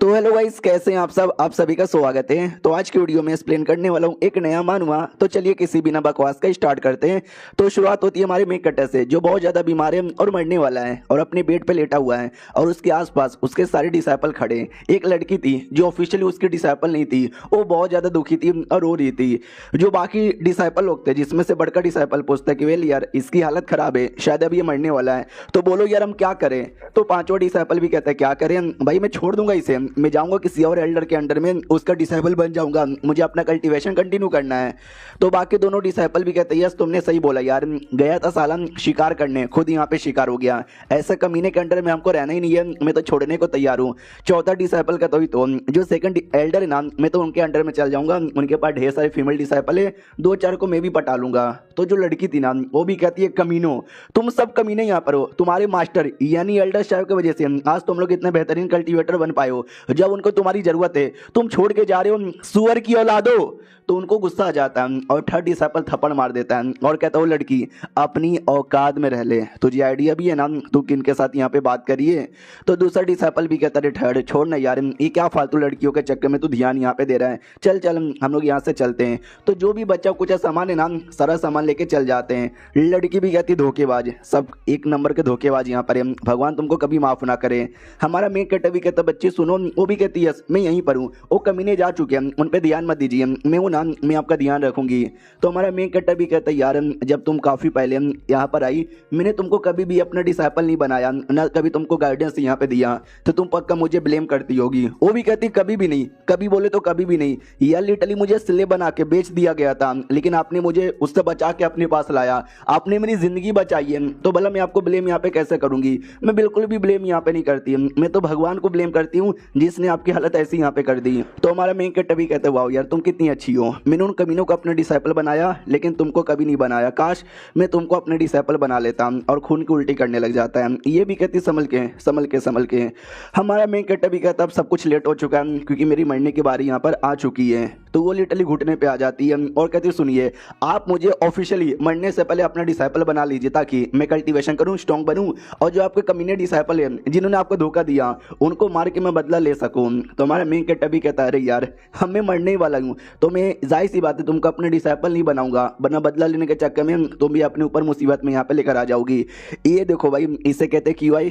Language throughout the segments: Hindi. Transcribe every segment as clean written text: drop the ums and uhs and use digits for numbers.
तो हेलो गाइस, कैसे हैं आप सब। आप सभी का स्वागत है। तो आज की वीडियो में एक्सप्लेन करने वाला हूँ एक नया मानवा। तो चलिए किसी बिना बकवास का स्टार्ट करते हैं। तो शुरुआत होती है हमारे मेन कटर से, जो बहुत ज़्यादा बीमार है और मरने वाला है और अपने बेड पे लेटा हुआ है और उसके आसपास उसके सारे डिसाइपल खड़े हैं। एक लड़की थी जो ऑफिशियली उसकी डिसाइपल नहीं थी, वो बहुत ज़्यादा दुखी थी और रो रही थी। जो बाकी डिसाइपल लोग थे, जिसमें से बड़का डिसाइपल पूछता है कि वेल यार, इसकी हालत ख़राब है, शायद अब ये मरने वाला है, तो बोलो यार हम क्या करें। तो पांचवा डिसाइपल भी कहता है क्या करें भाई, मैं छोड़ दूंगा इसे, मैं जाऊंगा किसी और एल्डर के अंडर में, उसका डिसाइपल बन जाऊंगा, मुझे अपना कल्टीवेशन कंटिन्यू करना है। तो बाकी दोनों डिसाइपल भी कहते हैं यस तुमने सही बोला यार, गया था साला शिकार करने, खुद यहाँ पे शिकार हो गया, ऐसे कमीने के अंडर में हमको रहना ही नहीं है, मैं तो छोड़ने को तैयार हूँ। चौथा डिसाइपल का तो ही, तो जो सेकंड एल्डर है ना, मैं तो उनके अंडर में चल जाऊंगा, उनके पास ढेर सारे फीमेल डिसाइपल है, दो चार को मैं भी पटा लूंगा। तो जो लड़की थी ना, वो भी कहती है कमीनो, तुम सब कमीने यहाँ पर हो, तुम्हारे मास्टर यानी एल्डर साहब की वजह से आज तुम लोग इतने बेहतरीन कल्टीवेटर बन पाए हो। जब उनको तुम्हारी जरूरत है तुम छोड़ के जा रहे हो, सुअर की औलादो। तो उनको गुस्सा आ जाता है और थर्ड डिसाइपल थप्पड़ मार देता है और कहता है वो लड़की अपनी औकात में रह ले, तुझे आइडिया भी है ना तू किन के साथ यहाँ पे बात करिए। तो दूसरा डिसाइपल भी कहता है थर्ड छोड़ ना यार, ये क्या फालतू लड़कियों के चक्कर में तू ध्यान यहाँ पे दे रहा है, चल चल हम लोग यहाँ से चलते हैं। तो जो भी बच्चा कुछ सामान है ना, सारा सामान लेके चल जाते हैं। लड़की भी कहती धोखेबाज, सब एक नंबर के धोखेबाज यहाँ पर है, भगवान तुमको कभी माफ ना करे। हमारा मेन कटर भी कहता बच्ची सुनो, वो भी कहती यस मैं यहीं पर हूँ, वो कमीने जा चुके हैं, उन पर ध्यान मत दीजिए, मैं हूँ ना, मैं आपका ध्यान रखूंगी। तो हमारा मेन कटर भी कहता है यार, जब तुम काफ़ी पहले यहाँ पर आई, मैंने तुमको कभी भी अपना डिसाइपल नहीं बनाया, ना कभी तुमको गाइडेंस यहाँ पे दिया, तो तुम पक्का मुझे ब्लेम करती होगी। वो भी कहती कभी भी नहीं, कभी बोले तो कभी भी नहीं यार, लिटरली मुझे सिले बना के बेच दिया गया था, लेकिन आपने मुझे उससे बचा के अपने पास लाया, आपने मेरी जिंदगी बचाई है, तो भला मैं आपको ब्लेम यहाँ पे कैसे करूंगी। मैं बिल्कुल भी ब्लेम यहाँ पे नहीं करती, मैं तो भगवान को ब्लेम करती हूँ जिसने आपकी हालत ऐसी यहाँ पे कर दी। तो हमारा मेन कटर भी कहते वाओ यार तुम कितनी अच्छी हो, मैंने उन कमीनों को अपने डिसाइपल बनाया लेकिन तुमको कभी नहीं बनाया, काश मैं तुमको अपने डिसाइपल बना लेता। और खून की उल्टी करने लग जाता है। ये भी कहती संभल के संभल के संभल के। हमारा मेन कटर भी कहता अब सब कुछ लेट हो चुका है क्योंकि मेरी मरने की बारी यहाँ पर आ चुकी है। तो वो लिटरली घुटने पे आ जाती है और कहती सुनिए आप मुझे ऑफिशियली मरने से पहले अपना डिसाइपल बना लीजिए ताकि मैं कल्टीवेशन करूँ, स्ट्रॉन्ग बनूँ, और जो आपके कमीने डिसाइपल है जिन्होंने आपको धोखा दिया उनको मार के मैं बदला ले सकूँ। तो हमारा मेन कटर भी कहता है अरे यार हम मैं मरने ही वाला हूँ, तो मैं जाहिर सी बात है तुमको अपने डिसाइपल नहीं बनाऊंगा, वरना बदला लेने के चक्कर में तुम भी अपने ऊपर मुसीबत में यहाँ पे लेकर आ जाओगी। ये देखो भाई, इसे कहते हैं QI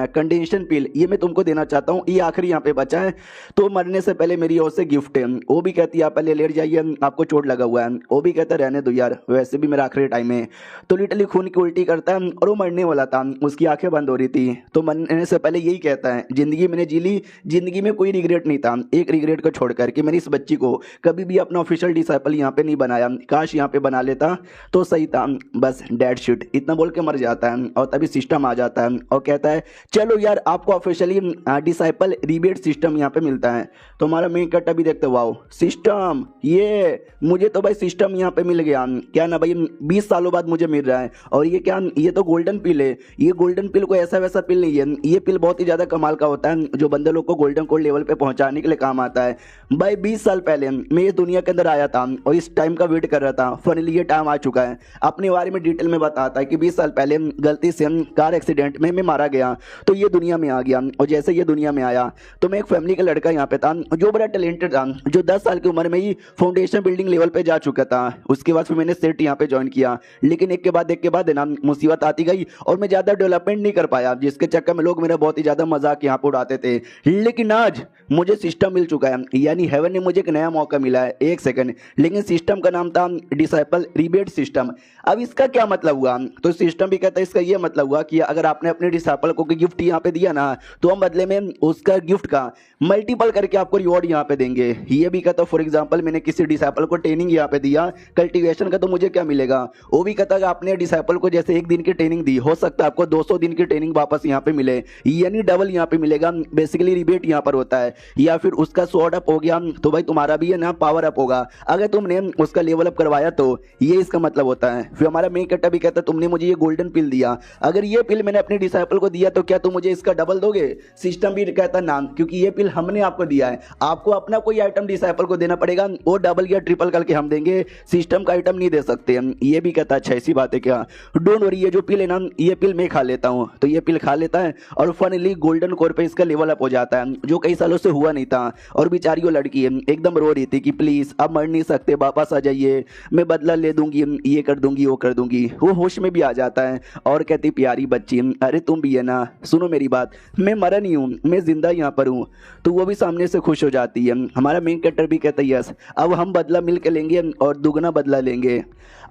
कंडेंसेशन पिल, ये मैं तुमको देना चाहता हूँ, ये आखिरी यहाँ पे बचा है, तो मरने से पहले मेरी ओर से गिफ्ट है। वो भी कहती है आप पहले लेट जाइए, आपको चोट लगा हुआ है। वो भी कहता है रहने दो यार, वैसे भी मेरा आखिरी टाइम है। तो लिटरली खून की उल्टी करता है और वो मरने वाला था, उसकी आंखें बंद हो रही थी। तो मरने से पहले यही कहता है जिंदगी मैंने जी ली, जिंदगी में कोई रिग्रेट नहीं था, एक रिग्रेट को छोड़कर कि मैंने इस बच्ची को कभी भी अपना ऑफिशियल डिसाइपल यहाँ पे नहीं बनाया, काश यहाँ पे बना लेता तो सही था, बस डेड शिट इतना बोल के मर जाता है। और तभी सिस्टम आ जाता है और कहता है चलो यार आपको ऑफिशियली डिसाइपल रिबेट सिस्टम यहाँ पे मिलता है। तो हमारा मेन कट अभी देखते वाओ सिस्टम, ये मुझे तो भाई सिस्टम यहाँ पे मिल गया, क्या ना भाई 20 सालों बाद मुझे मिल रहा है। और ये क्या, ये तो गोल्डन पिल है, ये गोल्डन पिल को ऐसा वैसा पिल नहीं है, ये पिल बहुत ही ज्यादा कमाल का होता है जो बंदे लोग को गोल्डन कोड लेवल पे पहुंचाने के लिए काम आता है। भाई 20 साल पहले मैं ये दुनिया के अंदर आया था और इस टाइम का वेट कर रहा था, फाइनली ये टाइम आ चुका है। अपने बारे में डिटेल में बताता है कि 20 साल पहले गलती से कार एक्सीडेंट में मैं मारा गया, तो ये दुनिया में आ गया, और जैसे ये दुनिया में आया तो मैं एक फैमिली का लड़का यहाँ पे था जो बड़ा टैलेंटेड था, जो 10 साल की उम्र में ही फाउंडेशन बिल्डिंग लेवल पे जा चुका था। उसके बाद फिर मैंने सेट यहाँ पे ज्वाइन किया, लेकिन एक के बाद ना मुसीबत आती गई और मैं ज्यादा डेवलपमेंट नहीं कर पाया, जिसके चक्कर में लोग मेरा बहुत ही ज्यादा मजाक यहाँ पे उड़ाते थे। लेकिन आज मुझे सिस्टम मिल चुका है, यानी हेवन ने मुझे एक नया मौका मिला है। एक सेकंड, लेकिन सिस्टम का नाम था डिसाइपल रिबेट सिस्टम। अब इसका क्या मतलब हुआ, तो सिस्टम भी कहता है इसका ये मतलब हुआ कि अगर आपने अपने डिसाइपल को गिफ्ट यहाँ पे दिया ना, तो हम बदले में उसका गिफ्ट का मल्टीपल करके आपको रिवॉर्ड यहाँ पे देंगे। ये भी कहता फॉर एग्जाम्पल मैंने किसी डिसाइपल को ट्रेनिंग यहाँ पे दिया कल्टीवेशन का, तो मुझे क्या मिलेगा। वो भी कहता है आपने डिसाइपल को जैसे 1 दिन की ट्रेनिंग दी, हो सकता है आपको 200 दिन की ट्रेनिंग वापस यहाँ पे मिले, यानी डबल यहाँ पे मिलेगा। बेसिकली रिबेट यहाँ पर होता है, या फिर उसका स्वॉर्ड अप हो गया तो भाई तुम्हारा भी है ना पावर अप होगा, अगर तुमने उसका लेवल अप करवाया तो ये इसका मतलब होता है। फिर हमारा मेन कट्टा भी कहता है तुमने मुझे ये गोल्डन पिल दिया, अगर ये पिल मैंने अपने डिसाइपल को दिया तो क्या तुम मुझे इसका डबल दोगे। सिस्टम भी कहता है नाम, क्योंकि ये पिल हमने आपको दिया है, आपको अपना कोई आइटम डिसाइपल को देना पड़ेगा, वो डबल या ट्रिपल करके हम देंगे, सिस्टम का आइटम नहीं दे सकते। ये भी कहता है अच्छा ऐसी बात है क्या, डोंट वरी, ये जो पिल है ना ये पिल मैं खा लेता हूँ। तो ये पिल खा लेता है और फाइनली गोल्डन कोर पे इसका लेवल अप हो जाता है, जो कई सालों उससे हुआ नहीं था। और बेचारी वो लड़की एकदम रो रही थी कि प्लीज अब मर नहीं सकते, वापस आ जाइए, मैं बदला ले दूंगी, ये कर दूंगी वो कर दूंगी। वो होश में भी आ जाता है और कहती प्यारी बच्ची अरे तुम भी है ना, सुनो मेरी बात, मैं मरा नहीं हूँ, मैं जिंदा यहाँ पर हूँ। तो वो भी सामने से खुश हो जाती है। हमारा मेन कैरेक्टर भी कहता है यस अब हम बदला मिल के लेंगे और दुगना बदला लेंगे।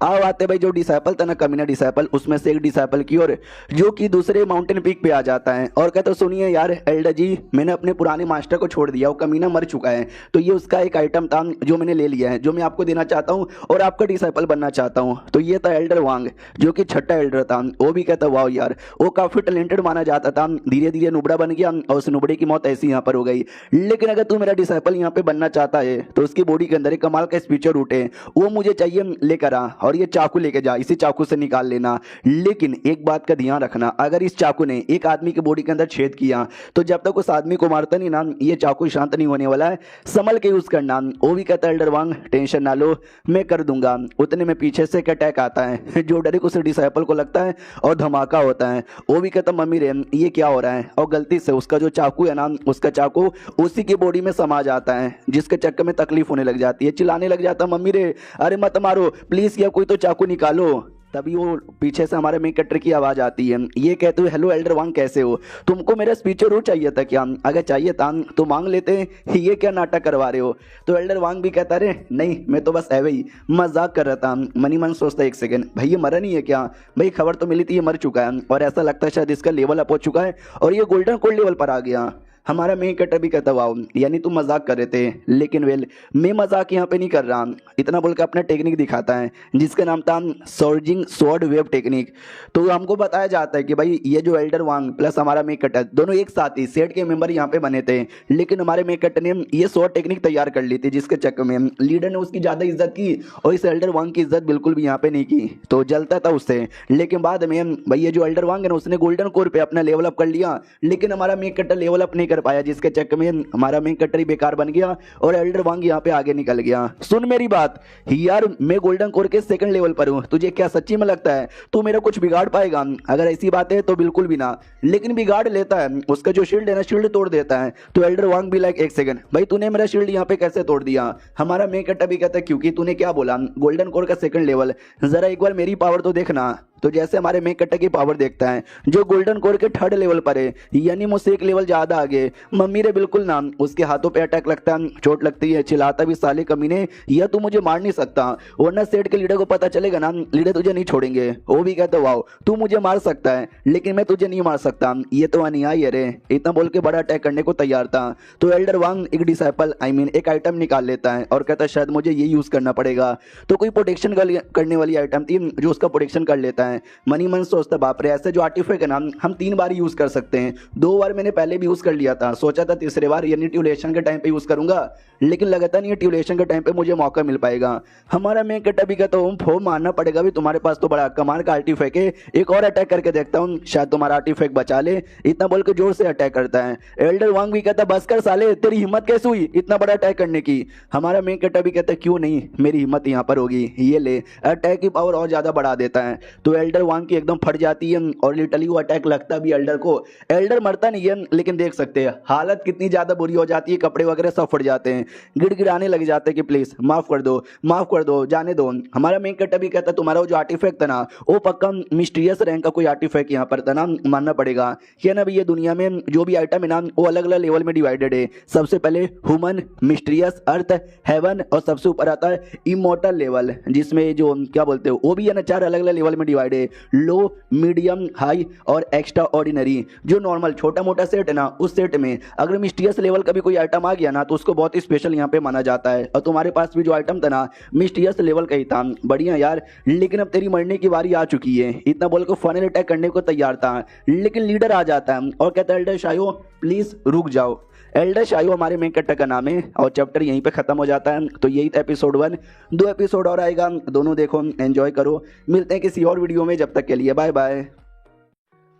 आओ आते भाई जो डिसाइपल था ना, कमीना डिसाइपल, उसमें से एक डिसाइपल की ओर जो कि दूसरे माउंटेन पीक पे आ जाता है और कहता है सुनिए यार एल्डर जी, मैंने अपने पुराने मास्टर को छोड़ दिया, वो कमीना मर चुका है, तो ये उसका एक आइटम था जो मैंने ले लिया है, जो मैं आपको देना चाहता हूँ और आपका डिसाइपल बनना चाहता हूँ। तो ये था एल्डर वांग जो कि छठा एल्डर था। वो भी कहता वाह यार, वो काफी टैलेंटेड माना जाता था, धीरे धीरे नुबड़ा बन गया और उस नुबड़े की मौत ऐसी यहाँ पर हो गई। लेकिन अगर तू मेरा डिसाइपल यहाँ पे बनना चाहता है तो उसकी बॉडी के अंदर एक कमाल का स्पीचर रूट है, वो मुझे चाहिए, लेकर आ और ये चाकू लेके जा, इसी चाकू से निकाल लेना। लेकिन एक बात का ध्यान रखना, अगर इस चाकू ने एक आदमी की बॉडी के अंदर छेद किया तो जब तक उस आदमी को मारता नहीं ना, ये चाकू शांत नहीं होने वाला है, संभल के यूज करना। वो भी कहता है एल्डर वांग टेंशन ना लो, मैं कर दूंगा। उतने में पीछे से एक अटैक आता है जो डायरेक्ट उस डिसाइपल को लगता है और धमाका होता है। वो भी कहता मम्मी रे ये क्या हो रहा है, और गलती से उसका जो चाकू है ना, उसका चाकू उसी की बॉडी में समा जाता है, जिसके चक्कर में तकलीफ होने लग जाती है, चिल्लाने लग जाता मम्मी रे अरे मत मारो प्लीज, या कोई तो चाकू निकालो। तभी वो पीछे से हमारे मेन कैरेक्टर की आवाज आती है, ये कहते हुए हेलो एल्डर वांग कैसे हो, तुमको मेरा स्पीचर रूट चाहिए था क्या, अगर चाहिए था तो मांग लेते, ये क्या नाटक करवा रहे हो। तो एल्डर वांग भी कहता रे नहीं मैं तो बस ऐवे ही मजाक कर रहा था। मनी मन सोचता एक सेकंड, भाई ये मरा नहीं है क्या, भाई खबर तो मिली थी ये मर चुका है और ऐसा लगता है शायद इसका लेवल अप हो चुका है और ये गोल्डन कोल्ड लेवल पर आ गया। हमारा मेन कैरेक्टर भी कहता वाओ, यानी तुम मजाक कर रहे थे, लेकिन वेल मैं मजाक यहाँ पे नहीं कर रहा, इतना बोल के अपना टेक्निक दिखाता है जिसका नाम था सोर्जिंग स्वॉर्ड वेव टेक्निक। तो हमको बताया जाता है कि भाई ये जो एल्डर वांग प्लस हमारा मेन कैरेक्टर दोनों एक साथ ही सेट के मेंबर यहाँ पे बने थे, लेकिन हमारे मेन कैरेक्टर ने ये स्वॉर्ड टेक्निक तैयार कर ली थी, जिसके चक्कर में लीडर ने उसकी ज्यादा इज्जत की और इस एल्डर वांग की इज्जत बिल्कुल भी यहाँ पे नहीं की, तो जलता था उससे। लेकिन बाद में भाई ये जो एल्डर वांग है ना, उसने गोल्डन कोर पे अपना लेवल अप कर लिया, लेकिन हमारा मेन कैरेक्टर लेवल अप नहीं कर पाया, जिसके चक्कर में हमारा मेन कैरेक्टर ही बेकार बन गया और एल्डर वांग यहाँ पे आगे निकल गया। सुन मेरी बात यार, मैं गोल्डन कोर के सेकंड लेवल पर हूँ, तुझे क्या सच्ची में लगता है तू मेरा कुछ बिगाड़ पाएगा, अगर ऐसी बात है तो बिल्कुल भी ना, लेकिन बिगाड़ लेता है, उसका जो शील्ड है ना शील्ड तोड़ देता है। तो एल्डर वांग भी लाइक एक सेकंड भाई तूने मेरा शील्ड यहाँ पे कैसे तोड़ दिया। हमारा मेन कैरेक्टर भी कहता है क्योंकि तूने क्या बोला गोल्डन कोर का सेकंड लेवल, जरा एक बार मेरी पावर तो देखना। तो जैसे हमारे मेन कैरेक्टर की पावर देखता है जो गोल्डन कोर के थर्ड लेवल पर है, यानी मुझसे एक लेवल ज्यादा आगे, मम्मी रे बिल्कुल ना, उसके हाथों पे अटैक लगता है, चोट लगती है, चिल्लाता भी साले कमीने या तू मुझे मार नहीं सकता, वरना सेठ के लीडर को पता चलेगा ना, लीडर तुझे नहीं छोड़ेंगे। वो भी कहता वाओ तू मुझे मार सकता है लेकिन मैं तुझे नहीं मार सकता, ये तो अन्याय है रे। इतना बोल के बड़ा अटैक करने को तैयार था। तो एल्डर वांग एक डिसाइपल एक आइटम निकाल लेता है और कहता है शायद मुझे ये यूज करना पड़ेगा। तो कोई प्रोटेक्शन करने वाली आइटम थी जो उसका प्रोटेक्शन कर लेता है। मनी मन सोचता बाप रे ऐसे जो आर्टिफैक्ट है ना हम 3 बार यूज कर सकते हैं, 2 बार मैंने पहले भी यूज कर लिया था, सोचा था तीसरे बार यानी ट्यूलेशन के टाइम पे यूज करूंगा, लेकिन लगता नहीं है ट्यूलेशन के टाइम पे मुझे मौका मिल पाएगा। हमारा मेन कैरेक्टर भी कहता हूँ फो मानना पड़ेगा भी, तुम्हारे पास तो बड़ा कमाल का आर्टिफैक्ट है, एक और अटैक करके देखता हूँ शायद तुम्हारा आर्टिफैक्ट बचा ले। इतना बोल के जोर से अटैक करता है। एल्डर वांग भी कहता बस कर साले, तेरी हिम्मत कैसे हुई इतना बड़ा अटैक करने की। हमारा मेन कैरेक्टर भी कहता क्यों नहीं, मेरी हिम्मत यहाँ पर होगी, ये ले, अटैक की पावर और ज्यादा बढ़ा देता है। तो एल्डर वांग की एकदम फट जाती है और लिटरली वो अटैक लगता भी एल्डर को। एल्डर मरता नहीं है लेकिन देख सकते हैं हालत कितनी ज्यादा बुरी हो जाती है, कपड़े वगैरह सब फट जाते हैं, गिड़गिड़ाने लग जाते हैं कि प्लीज माफ कर दो जाने दो। हमारा मेन कैरेक्टर भी कहता तुम्हारा वो जो आर्टिफैक्ट था ना वो पक्का मिस्टीरियस रैंक का कोई आर्टिफैक्ट यहाँ पर था ना, मानना पड़ेगा कि ना भाई ये दुनिया में जो भी आइटम है ना वो अलग अलग लेवल में डिवाइडेड है। सबसे पहले ह्यूमन, मिस्टीरियस, अर्थ, हेवन और सबसे ऊपर आता है इमोर्टल लेवल, जिसमें जो क्या बोलते हो वो भी है ना 4 अलग अलग लेवल में डिवाइड है, लो, मीडियम, हाई और एक्स्ट्रा ऑर्डिनरी। जो नॉर्मल छोटा मोटा सेट है ना उस सेट में अगर मिस्टीरियस लेवल का भी कोई आइटम आ गया ना तो उसको बहुत ही स्पेशल यहाँ पे माना जाता है। और तुम्हारे पास भी जो आइटम था ना मिस्टीरियस लेवल का ही था, बढ़िया यार, लेकिन अब तेरी मरने की बारी आ चुकी है। इतना बोल के फाइनल अटैक करने को तैयार था, लेकिन लीडर आ जाता है और कहता है एल्डर शायो प्लीज रुक जाओ। एल्डर शायो हमारे मेन कैरेक्टर का नाम है और चैप्टर यहीं पे खत्म हो जाता है। तो यही था एपिसोड 1, 2 एपिसोड और आएगा, दोनों देखो एंजॉय करो। मिलते हैं किसी और वीडियो में, जब तक के लिए बाय बाय।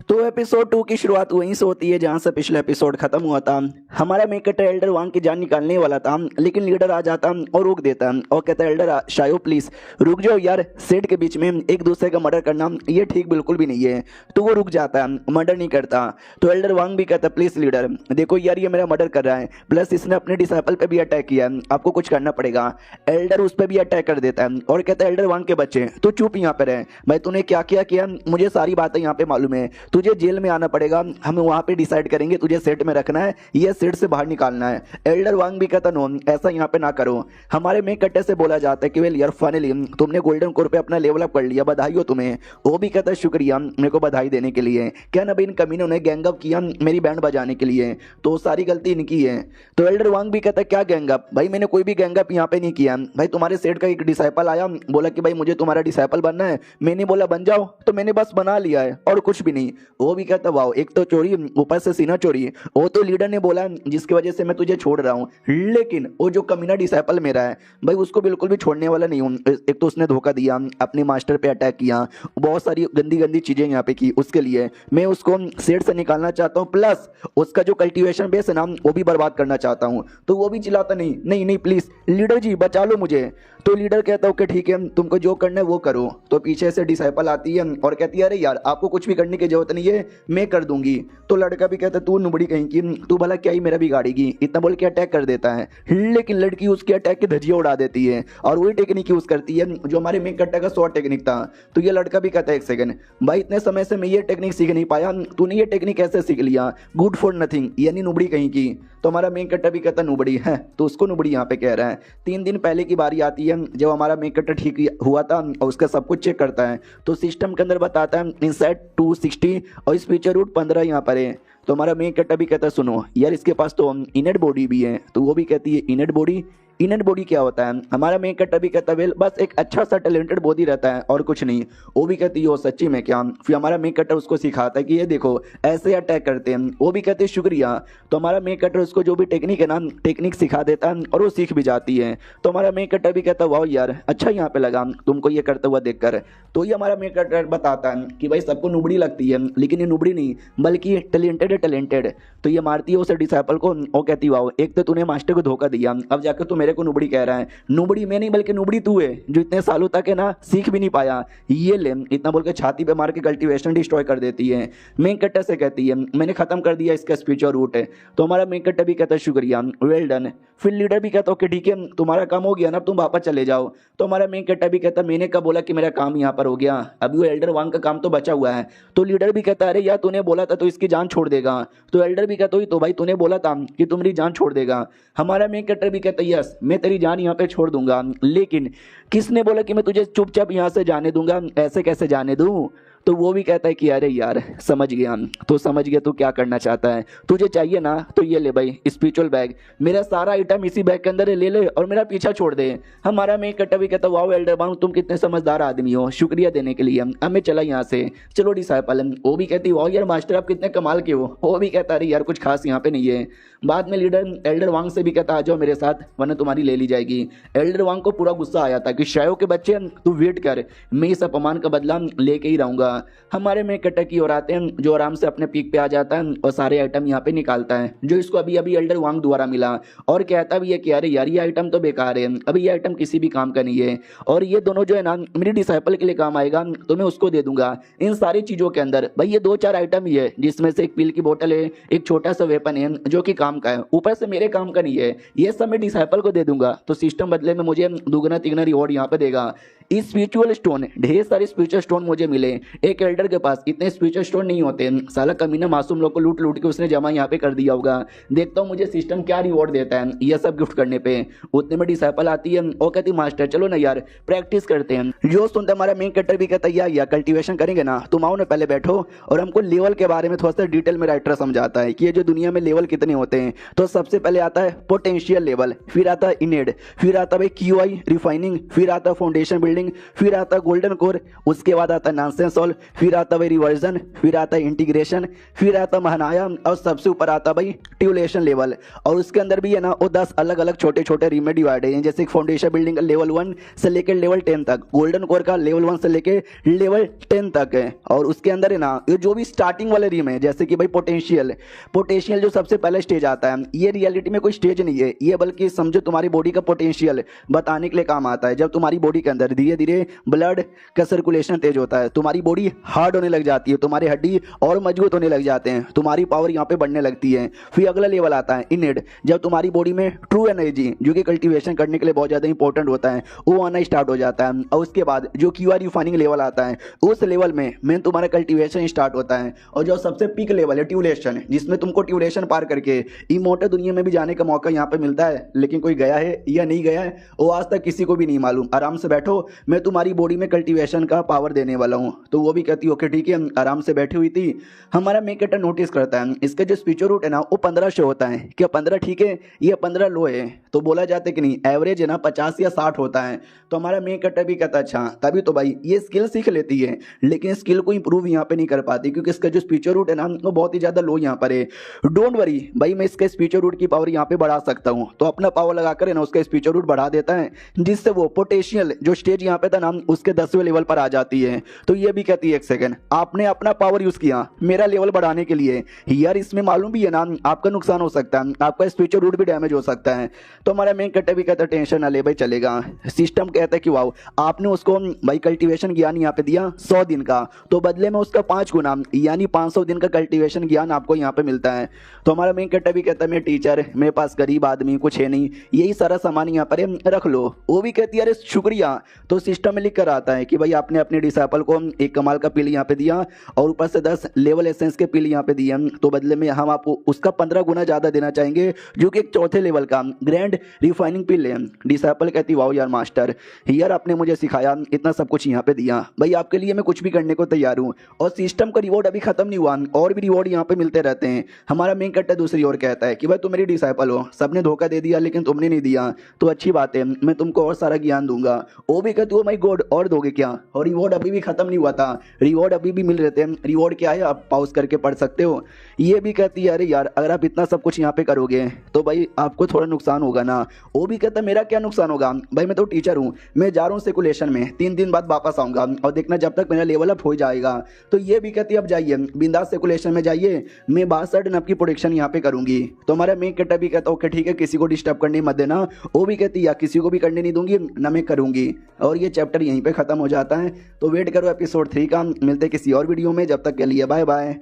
तो एपिसोड 2 की शुरुआत वहीं से होती है जहां से पिछला एपिसोड खत्म हुआ था। हमारा मेन कैरेक्टर एल्डर वांग की जान निकालने वाला था, लेकिन लीडर आ जाता और रोक देता और कहता है एल्डर शायो प्लीज रुक जाओ यार, सेट के बीच में एक दूसरे का मर्डर करना ये ठीक बिल्कुल भी नहीं है। तो वो रुक जाता है, मर्डर नहीं करता। तो एल्डर वांग भी कहता है प्लीज लीडर देखो यार ये मेरा मर्डर कर रहा है, प्लस इसने अपने डिसाइपल पे भी अटैक किया है, आपको कुछ करना पड़ेगा। एल्डर उस पर भी अटैक कर देता है और कहता है एल्डर वांग के बच्चे तू चुप यहाँ पे रहे, भाई तूने क्या क्या किया मुझे सारी बातें यहाँ पे मालूम है, तुझे जेल में आना पड़ेगा, हम वहां पे डिसाइड करेंगे तुझे सेट में रखना है या सेट से बाहर निकालना है। एल्डर वांग भी कहता नो ऐसा यहाँ पे ना करो। हमारे मेन कट्टे से बोला जाता है कि वेल यार फाइनली तुमने गोल्डन कोर पे अपना लेवल अप कर लिया, बधाई हो तुम्हें। वो भी कहता है शुक्रिया मेरे को बधाई देने के लिए, क्या ना भाई इन कमीनों ने गैंग अप किया मेरी बैंड बजाने के लिए, तो सारी गलती इनकी है। तो एल्डर वांग भी कहता है क्या गैंग अप, भाई मैंने कोई भी गैंग अप यहाँ पे नहीं किया, भाई तुम्हारे सेट का एक डिसाइपल आया बोला कि भाई मुझे तुम्हारा डिसाइपल बनना है, मैंने बोला बन जाओ, तो मैंने बस बना लिया है और कुछ भी नहीं। वो भी कहता वाओ एक तो चोरी ऊपर से सीना चोरी, वो तो लीडर ने बोला जिसकी वजह से मैं तुझे छोड़ रहा हूँ, लेकिन वो जो कमीना डिसाइपल मेरा है भाई उसको बिल्कुल भी छोड़ने वाला नहीं हूँ। एक तो उसने धोखा दिया, अपने मास्टर पे अटैक किया, बहुत सारी गंदी गंदी चीजें यहाँ पे की, उसके लिए मैं उसको सेट से निकालना चाहता हूँ, प्लस उसका जो कल्टीवेशन बेस है ना वो भी बर्बाद करना चाहता हूँ। तो वो भी चिल्लाता नहीं नहीं नहीं प्लीज लीडर जी बचा लो मुझे। तो लीडर कहता है ओके ठीक है तुमको जो करना है वो करो। तो पीछे से डिसाइपल आती है और कहती है अरे यार आपको कुछ भी करने की जरूरत नहीं है मैं कर दूंगी। तो लड़का भी कहता है तू नुबड़ी कहीं की, तू भला क्या ही मेरा बिगाड़ेगी, इतना बोल के अटैक कर देता है, लेकिन लड़की उसके अटैक की धज्जियां उड़ा देती है और वही टेक्निक यूज करती है जो हमारे मेन कट्टा का शॉर्ट टेक्निक था। तो ये लड़का भी कहता है एक सेकंड भाई इतने समय से मैं ये टेक्निक सीख नहीं पाया, तूने ये टेक्निक कैसे सीख लिया, गुड फॉर नथिंग यानी नुबड़ी कहीं की। तो हमारा मेन कट्टा भी कहता नुबड़ी है, तो उसको नुबड़ी यहाँ पे कह रहा है। 3 दिन पहले की बारी आती है जब हमारा मेन कट्टा ठीक हुआ था और उसका सब कुछ चेक करता है, तो सिस्टम के अंदर बताता है इनसाइड 260 और इस फीचर रूट 15 यहाँ पर है। तो हमारा मेन कट्टा भी कहता है सुनो यार इसके पास तो इनर बॉडी भी है। तो वो भी कहती है इनर बॉडी, इनर बॉडी क्या होता है। हमारा मेन कट्टा भी कहता है वेल बस एक अच्छा सा टैलेंटेड बॉडी रहता है और कुछ नहीं। वो भी कहती है वो सच्ची में क्या। फिर हमारा मेन कट्टा उसको सिखाता है कि ये देखो ऐसे अटैक करते हैं। वो भी कहते हैं शुक्रिया। तो हमारा मेन कट्टा उसको जो भी टेक्निक है ना टेक्निक सिखा देता है और वो सीख भी जाती है। तो हमारा मेन कट्टा भी कहता है वाह यार अच्छा यहाँ पे लगा तुमको ये करते हुआ देखकर। तो ये हमारा मेन कट्टा बताता है कि भाई सबको नुबड़ी लगती है लेकिन ये नुबड़ी नहीं बल्कि टैलेंटेड है टैलेंटेड। तो ये मारती है उसे डिसाइपल को, वो कहती वाह एक तो तूने मास्टर को धोखा दिया अब जाकर तू मेरे को नुबड़ी कह रहा है। नुबड़ी मैं नहीं बल्कि नुबड़ी तू है जो इतने सालों तक है ना सीख भी नहीं पाया, ये ले इतना बोल के छाती पे मार के कल्टीवेशन डिस्ट्रॉय कर देती है। मेन कट्टा से कहती है मैंने खत्म कर दिया इसका स्पीच और रूट है। तो हमारा मेन कट्टा भी कहता है शुक्रिया वेल डन। फिर लीडर भी कहता ओके ठीक है तुम्हारा काम हो गया ना तुम वापस चले जाओ। तो हमारा मेन कट्टा भी कहता मैंने कब बोला कि मेरा काम यहाँ पर हो गया, अभी वो एल्डर वांग का काम तो बचा हुआ है। तो लीडर भी कहता अरे यार तूने बोला था तो इसकी जान छोड़ देगा। तो एल्डर भी कहता तो भाई तूने बोला था कि तुम मेरी जान छोड़ देगा। हमारा मेन कट्टर भी कहता यस मैं तेरी जान यहाँ पे छोड़ दूंगा, लेकिन किसने बोला कि मैं तुझे चुपचाप यहाँ से जाने दूंगा, ऐसे कैसे जाने दूं। तो वो भी कहता है कि अरे यार समझ गया, तो समझ गया तू क्या करना चाहता है, तुझे चाहिए ना तो ये ले भाई स्पिरिचुअल बैग, मेरा सारा आइटम इसी बैग के अंदर है, ले ले और मेरा पीछा छोड़ दे। हमारा मेन कट्टा भी कहता वाओ एल्डर वांग तुम कितने समझदार आदमी हो, शुक्रिया देने के लिए। अब मैं चला यहाँ से, चलो डिसाइपल। वो भी कहती वाओ यार मास्टर आप कितने कमाल के हो। वो भी कहता अरे यार कुछ खास यहाँ पे नहीं है। बाद में लीडर एल्डर वांग से भी कहता आ जाओ मेरे साथ वरना तुम्हारी ले ली जाएगी। एल्डर वांग को पूरा गुस्सा आया था कि शायो के बच्चे तू वेट कर, मैं इस अपमान का बदला लेके ही रहूंगा। हमारे में कट्टा की ओर आते हैं जो आराम से अपने पीक पे आ जाता है और सारे आइटम यहाँ पे निकालता है जो इसको अभी अभी एल्डर वांग द्वारा मिला, और कहता भी है कि अरे यार ये आइटम तो बेकार है, अभी ये आइटम किसी भी काम का नहीं है और ये दोनों जो है ना मेरी डिसाइपल के लिए काम आएगा तो मैं उसको दे दूंगा। इन सारी चीजों के अंदर भाई ये 2-4 आइटम ही है जिसमें से एक पील की बोतल है, एक छोटा सा वेपन है जो कि काम का है, ऊपर से मेरे काम का नहीं है, ये सब मैं डिसाइपल को दे दूंगा तो सिस्टम बदले में मुझे दुगना तिगना रिवॉर्ड यहाँ पे देगा। स्पिरिचुअल स्टोन, ढेर सारे स्पिरिचुअल स्टोन मुझे मिले, एक एल्डर के पास इतने स्पिरिचुअल स्टोन नहीं होते, साला कमीना मासूम लोग को लूट लूट के उसने जमा यहाँ पे कर दिया होगा। देखता हूँ मुझे सिस्टम क्या रिवॉर्ड देता है ये सब गिफ्ट करने पे। उतने में डिसाइपल आती है और कहती मास्टर चलो ना यार प्रैक्टिस करते हैं। जो सुनते हमारा मेन कट्टर भी कहता है यार कल्टीवेशन करेंगे ना, तुम आओ ना पहले बैठो और हमको लेवल के बारे में थोड़ा सा डिटेल में राइटर समझाता है कि ये जो दुनिया में लेवल कितने होते हैं। तो सबसे पहले आता है पोटेंशियल लेवल, फिर आता है इनेड, फिर आता है क्यूआई रिफाइनिंग, फिर आता है फाउंडेशन बिल्डिंग बिल्डिंग, फिर आता है गोल्डन कोर, उसके बाद आता है नॉनसेंस सॉल्व, फिर आता है रिवर्जन, फिर आता है इंटीग्रेशन, फिर आता है महानाया और सबसे ऊपर आता है भाई ट्यूलेशन लेवल। और उसके अंदर भी है ना वो 10 अलग अलग छोटे छोटे रीम में डिवाइड है, जैसे फाउंडेशन बिल्डिंग का लेवल 1 से लेकर लेवल 10 तक, गोल्डन कोर का लेवल 1 से लेकर लेवल 10 तक है। और उसके अंदर है ना ये जो भी स्टार्टिंग वाले रीम है, जैसे कि भाई पोटेंशियल जो सबसे पहले स्टेज आता है, ये रियलिटी में कोई स्टेज नहीं है, ये बल्कि समझो तुम्हारी बॉडी का पोटेंशियल बताने के लिए काम आता है। जब तुम्हारी बॉडी के अंदर धीरे धीरे ब्लड का सर्कुलेशन तेज होता है, तुम्हारी बॉडी हार्ड होने लग जाती है, तुम्हारी हड्डी और मजबूत होने लग जाते हैं, तुम्हारी पावर यहाँ पे बढ़ने लगती है। फिर अगला लेवल आता है इनेड, जब तुम्हारी बॉडी में ट्रू एनर्जी जो कि कल्टीवेशन करने के लिए बहुत ज़्यादा इंपॉर्टेंट होता है वो आना स्टार्ट हो जाता है। और उसके बाद जो क्यूआर रिफाइनिंग लेवल आता है, उस लेवल में मेन तुम्हारा कल्टीवेशन स्टार्ट होता है। और जो सबसे पीक लेवल है ट्यूलेशन, जिसमें तुमको ट्यूलेशन पार करके इमोर्टल दुनिया में भी जाने का मौका यहाँ पे मिलता है। लेकिन कोई गया है या नहीं गया है वो आज तक किसी को भी नहीं मालूम। आराम से बैठो, मैं तुम्हारी बॉडी में कल्टीवेशन का पावर देने वाला हूँ। तो वो भी कहती ओके ठीक है, आराम से बैठी हुई थी। हमारा मेक कटर नोटिस करता है इसका जो स्पीचर रूट है ना वो 15 शो होता है। क्या 15 ठीक है, ये 15 लो है, तो बोला जाता है कि नहीं एवरेज है ना 50 या 60 होता है। तो हमारा मेक कटर भी कहता अच्छा तभी तो भाई ये स्किल सीख लेती है, लेकिन स्किल को इंप्रूव यहाँ पे नहीं कर पाती क्योंकि इसका जो स्पीचर रूट है ना वो बहुत ही ज़्यादा लो यहाँ पर है। डोंट वरी भाई, मैं इसके स्पीचर रूट की पावर यहाँ पे बढ़ा सकता हूँ। तो अपना पावर लगाकर है ना उसका स्पीचर रूट बढ़ा देता है, जिससे वो पोटेंशियल जो स्टेज यहाँ पे था ना उसके 10वें लेवल पर आ जाती है। तो ये भी कहती है एक सेकंड, आपने अपना पावर यूज किया मेरा लेवल बढ़ाने के लिए, यार इसमें मालूम भी है ना आपका नुकसान हो सकता है, आपका स्पीचर रूट भी डैमेज हो सकता है। तो हमारा मेन कट्टर भी कहता है टेंशन ना ले भाई चलेगा। सिस्टम कहता है कि वाओ आपने उसको भाई कल्टीवेशन ज्ञान यहाँ पे दिया 100 दिन का, तो बदले में उसका 5 गुना यानी 500 दिन का कल्टीवेशन ज्ञान आपको यहाँ पे मिलता है। तो हमारा मेन कट्टर भी कहता है मैं टीचर, मेरे पास गरीब आदमी कुछ है नहीं, यही सारा सामान यहाँ पर रख लो। वो भी कहती है अरे शुक्रिया। तो सिस्टम में लिख कर आता है कि भाई आपने अपने डिसाइपल को एक कमाल का पिल यहाँ पे दिया और ऊपर से 10 लेवल एसेंस के पिल यहाँ पे दिए, तो बदले में हम आपको उसका 15 गुना ज़्यादा देना चाहेंगे जो कि एक चौथे लेवल का ग्रैंड रिफाइनिंग पिल है। डिसाइपल कहती वाओ यार मास्टर, यार आपने मुझे सिखाया, इतना सब कुछ यहाँ पे दिया, भाई आपके लिए मैं कुछ भी करने को तैयार हूँ। और सिस्टम का रिवॉर्ड अभी खत्म नहीं हुआ, और भी रिवॉर्ड यहाँ पे मिलते रहते हैं। हमारा मेन कट्टर दूसरी ओर कहता है कि भाई तुम मेरी डिसाइपल हो, सबने धोखा दे दिया लेकिन तुमने नहीं दिया, तो अच्छी बात है मैं तुमको और सारा ज्ञान दूंगा। वो भी कहती हो माय गॉड और दोगे क्या, और रिवॉर्ड अभी भी खत्म नहीं हुआ था, रिवॉर्ड अभी भी मिल रहे थे। रिवॉर्ड क्या है आप पॉज करके पढ़ सकते हो। ये भी कहती है अरे यार अगर आप इतना सब कुछ यहाँ पे करोगे तो भाई आपको थोड़ा नुकसान होगा ना। वो भी कहता है मेरा क्या नुकसान होगा भाई, मैं तो टीचर हूँ, मैं जा रहा हूँ सर्कुलेशन में, 3 दिन बाद वापस आऊँगा और देखना जब तक मेरा लेवल अप हो जाएगा। तो ये भी कहती है अब जाइए बिंदास सर्कुलेशन में जाइए, मैं 62 नब की प्रोडक्शन यहाँ पे करूँगी। तो हमारा मेन कट्टर भी कहता ओके ठीक है, किसी को डिस्टर्ब करने मत देना। वो भी कहती है किसी को भी करने नहीं दूंगी ना मैं करूँगी। और ये चैप्टर यहीं पे खत्म हो जाता है। तो वेट करो एपिसोड 3 का, मिलते किसी और वीडियो में, जब तक के लिए बाय बाय।